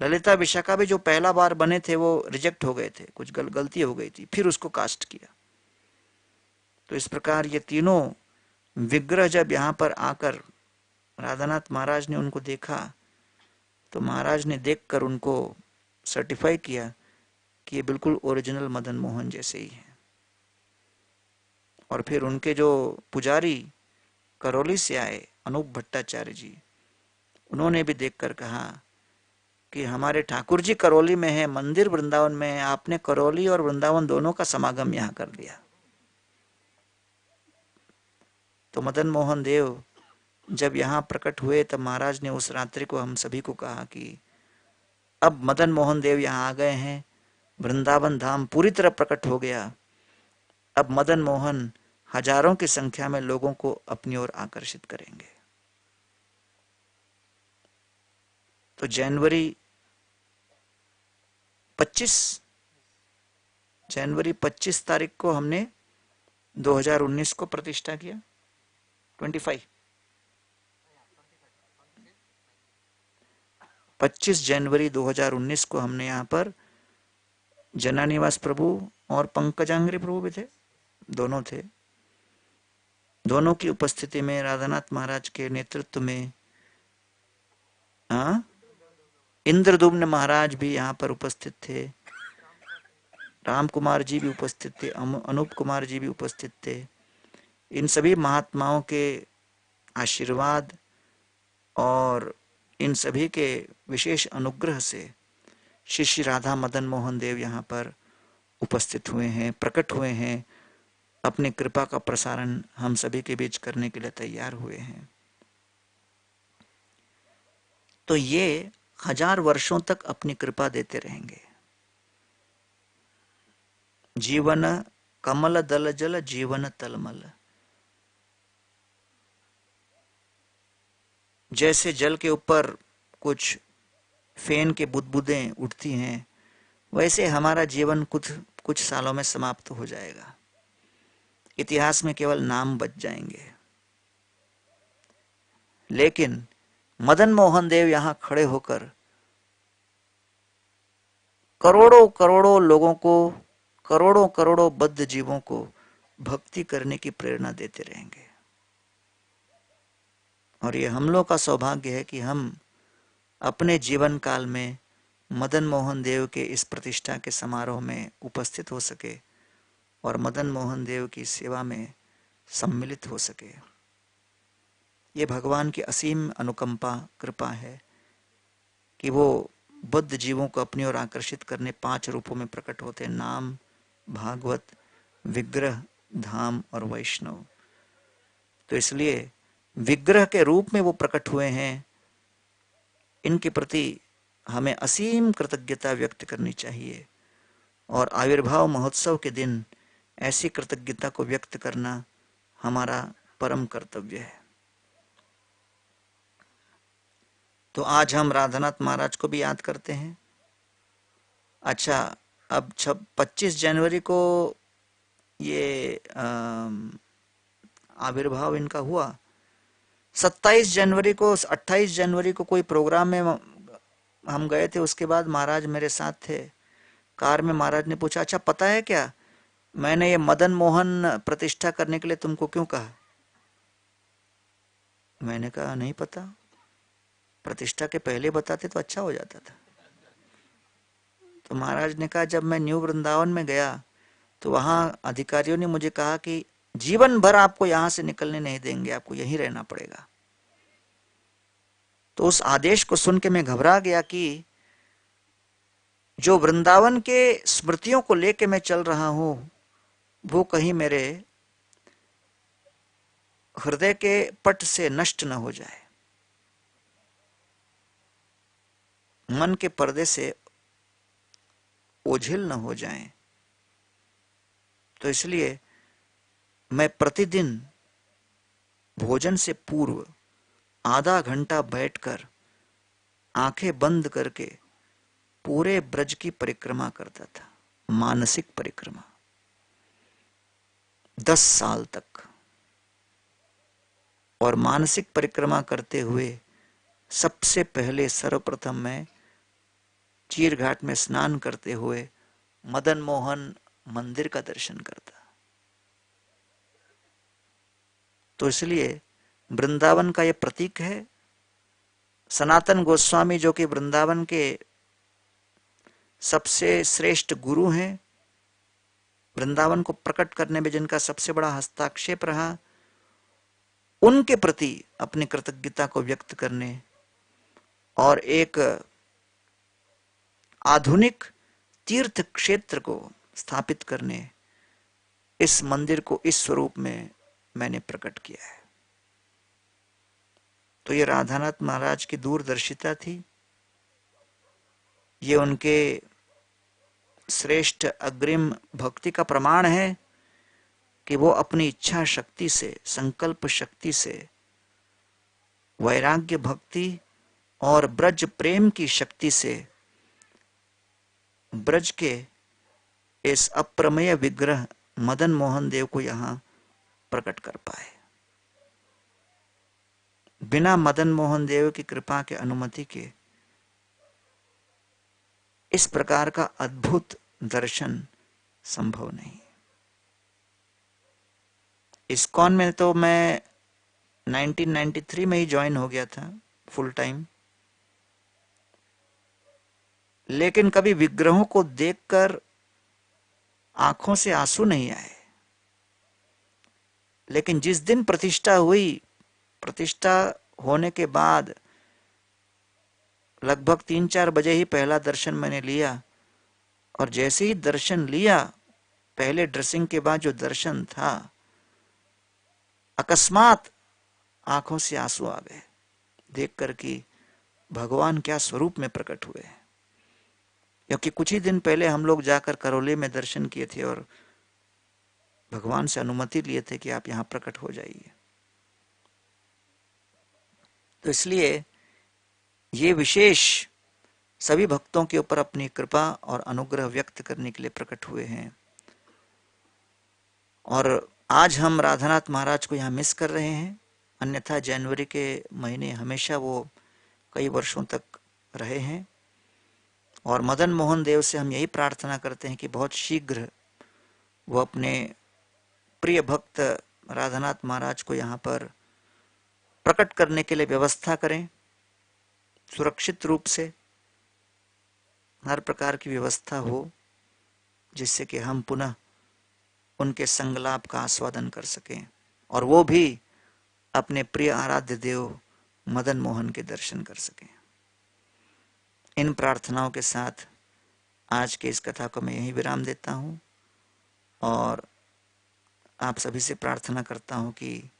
ललिता विशाखा भी जो पहला बार बने थे वो रिजेक्ट हो गए थे, कुछ गलती हो गई थी, फिर उसको कास्ट किया। तो इस प्रकार ये तीनों विग्रह जब यहाँ पर आकर राधानाथ महाराज ने उनको देखा, तो महाराज ने देखकर उनको सर्टिफाई किया कि ये बिल्कुल ओरिजिनल मदन मोहन जैसे ही हैं। और फिर उनके जो पुजारी करौली से आए अनूप भट्टाचार्य जी, उन्होंने भी देखकर कहा कि हमारे ठाकुर जी करौली में है, मंदिर वृंदावन में है, आपने करौली और वृंदावन दोनों का समागम यहाँ कर दिया। तो मदन मोहन देव जब यहाँ प्रकट हुए तब महाराज ने उस रात्रि को हम सभी को कहा कि अब मदन मोहन देव यहाँ आ गए हैं, वृंदावन धाम पूरी तरह प्रकट हो गया। अब मदन मोहन हजारों की संख्या में लोगों को अपनी ओर आकर्षित करेंगे। तो जनवरी 25 तारीख को हमने 2019 को प्रतिष्ठा किया। 25 जनवरी 2019 को हमने यहाँ पर जनानिवास प्रभु और पंकजांग्री प्रभु भी थे, दोनों थे। दोनों की उपस्थिति में राधानाथ महाराज के नेतृत्व में इंद्रदुम्न महाराज भी यहाँ पर उपस्थित थे, राम कुमार जी भी उपस्थित थे, अनूप कुमार जी भी उपस्थित थे। इन सभी महात्माओं के आशीर्वाद और इन सभी के विशेष अनुग्रह से श्री श्री राधा मदन मोहन देव यहाँ पर उपस्थित हुए हैं, प्रकट हुए हैं, अपनी कृपा का प्रसारण हम सभी के बीच करने के लिए तैयार हुए हैं। तो ये 1000 वर्षों तक अपनी कृपा देते रहेंगे। जीवन कमल दल जल जीवन तलमल। जैसे जल के ऊपर कुछ फेन के बुदबुदें उठती हैं, वैसे हमारा जीवन कुछ सालों में समाप्त हो जाएगा, इतिहास में केवल नाम बच जाएंगे। लेकिन मदन मोहन देव यहां खड़े होकर करोड़ों करोड़ों लोगों को, करोड़ों करोड़ों बद्ध जीवों को भक्ति करने की प्रेरणा देते रहेंगे। और ये हम लोग का सौभाग्य है कि हम अपने जीवन काल में मदन मोहन देव के इस प्रतिष्ठा के समारोह में उपस्थित हो सके और मदन मोहन देव की सेवा में सम्मिलित हो सके। ये भगवान की असीम अनुकंपा कृपा है कि वो बुद्ध जीवों को अपनी ओर आकर्षित करने 5 रूपों में प्रकट होते हैं: नाम, भागवत, विग्रह, धाम और वैष्णव। तो इसलिए विग्रह के रूप में वो प्रकट हुए हैं, इनके प्रति हमें असीम कृतज्ञता व्यक्त करनी चाहिए। और आविर्भाव महोत्सव के दिन ऐसी कृतज्ञता को व्यक्त करना हमारा परम कर्तव्य है। तो आज हम राधानाथ महाराज को भी याद करते हैं। अच्छा, अब 25 जनवरी को ये आविर्भाव इनका हुआ। 27 जनवरी को, 28 जनवरी को कोई प्रोग्राम में हम गए थे, उसके बाद महाराज मेरे साथ थे कार में। महाराज ने पूछा, अच्छा पता है क्या मैंने ये मदन मोहन प्रतिष्ठा करने के लिए तुमको क्यों कहा? मैंने कहा नहीं पता, प्रतिष्ठा के पहले बताते तो अच्छा हो जाता था। तो महाराज ने कहा, जब मैं न्यू वृंदावन में गया तो वहां अधिकारियों ने मुझे कहा कि जीवन भर आपको यहां से निकलने नहीं देंगे, आपको यहीं रहना पड़ेगा। तो उस आदेश को सुन के मैं घबरा गया कि जो वृंदावन के स्मृतियों को लेके मैं चल रहा हूं वो कहीं मेरे हृदय के पट से नष्ट न हो जाए, मन के पर्दे से ओझिल न हो जाएं। तो इसलिए मैं प्रतिदिन भोजन से पूर्व आधा घंटा बैठकर आंखें बंद करके पूरे ब्रज की परिक्रमा करता था, मानसिक परिक्रमा, 10 साल तक। और मानसिक परिक्रमा करते हुए सबसे पहले सर्वप्रथम मैं चीर घाट में स्नान करते हुए मदन मोहन मंदिर का दर्शन करता। तो इसलिए वृंदावन का यह प्रतीक है। सनातन गोस्वामी जो कि वृंदावन के सबसे श्रेष्ठ गुरु हैं, वृंदावन को प्रकट करने में जिनका सबसे बड़ा हस्ताक्षेप रहा, उनके प्रति अपनी कृतज्ञता को व्यक्त करने और एक आधुनिक तीर्थ क्षेत्र को स्थापित करने इस मंदिर को इस स्वरूप में मैंने प्रकट किया है। तो ये राधानाथ महाराज की दूरदर्शिता थी। ये उनके श्रेष्ठ अग्रिम भक्ति का प्रमाण है कि वो अपनी इच्छा शक्ति से, संकल्प शक्ति से, वैराग्य भक्ति और ब्रज प्रेम की शक्ति से ब्रज के इस अप्रमेय विग्रह मदन मोहन देव को यहां प्रकट कर पाए। बिना मदन मोहन देव की कृपा के, अनुमति के, इस प्रकार का अद्भुत दर्शन संभव नहीं। इस्कॉन में तो मैं 1993 में ही ज्वाइन हो गया था फुल टाइम, लेकिन कभी विग्रहों को देखकर आंखों से आंसू नहीं आए। लेकिन जिस दिन प्रतिष्ठा हुई, प्रतिष्ठा होने के बाद लगभग 3-4 बजे ही पहला दर्शन मैंने लिया, और जैसे ही दर्शन लिया, पहले ड्रेसिंग के बाद जो दर्शन था, अकस्मात आंखों से आंसू आ गए देखकर कि भगवान क्या स्वरूप में प्रकट हुए। क्योंकि कुछ ही दिन पहले हम लोग जाकर करौली में दर्शन किए थे और भगवान से अनुमति लिए थे कि आप यहां प्रकट हो जाइए। तो इसलिए ये विशेष सभी भक्तों के ऊपर अपनी कृपा और अनुग्रह व्यक्त करने के लिए प्रकट हुए हैं। और आज हम राधानाथ महाराज को यहाँ मिस कर रहे हैं, अन्यथा जनवरी के महीने हमेशा वो कई वर्षों तक रहे हैं। और मदन मोहन देव से हम यही प्रार्थना करते हैं कि बहुत शीघ्र वो अपने प्रिय भक्त राधानाथ महाराज को यहाँ पर प्रकट करने के लिए व्यवस्था करें। सुरक्षित रूप से हर प्रकार की व्यवस्था हो, जिससे कि हम पुनः उनके संगलाप का आस्वादन कर सकें और वो भी अपने प्रिय आराध्य देव मदन मोहन के दर्शन कर सकें। इन प्रार्थनाओं के साथ आज के इस कथा को मैं यहीं विराम देता हूं और आप सभी से प्रार्थना करता हूं कि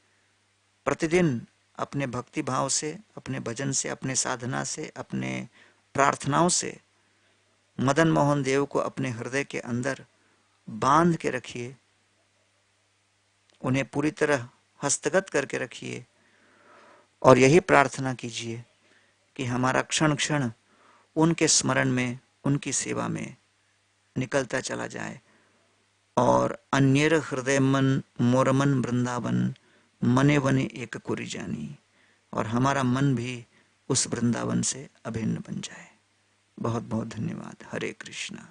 प्रतिदिन अपने भक्ति भाव से, अपने भजन से, अपने साधना से, अपने प्रार्थनाओं से मदन मोहन देव को अपने हृदय के अंदर बांध के रखिए, उन्हें पूरी तरह हस्तगत करके रखिए और यही प्रार्थना कीजिए कि हमारा क्षण क्षण उनके स्मरण में, उनकी सेवा में निकलता चला जाए और अन्येर हृदय मन मोरमन वृंदावन मने वने एक कुरी जानी, और हमारा मन भी उस वृंदावन से अभिन्न बन जाए। बहुत बहुत धन्यवाद। हरे कृष्णा।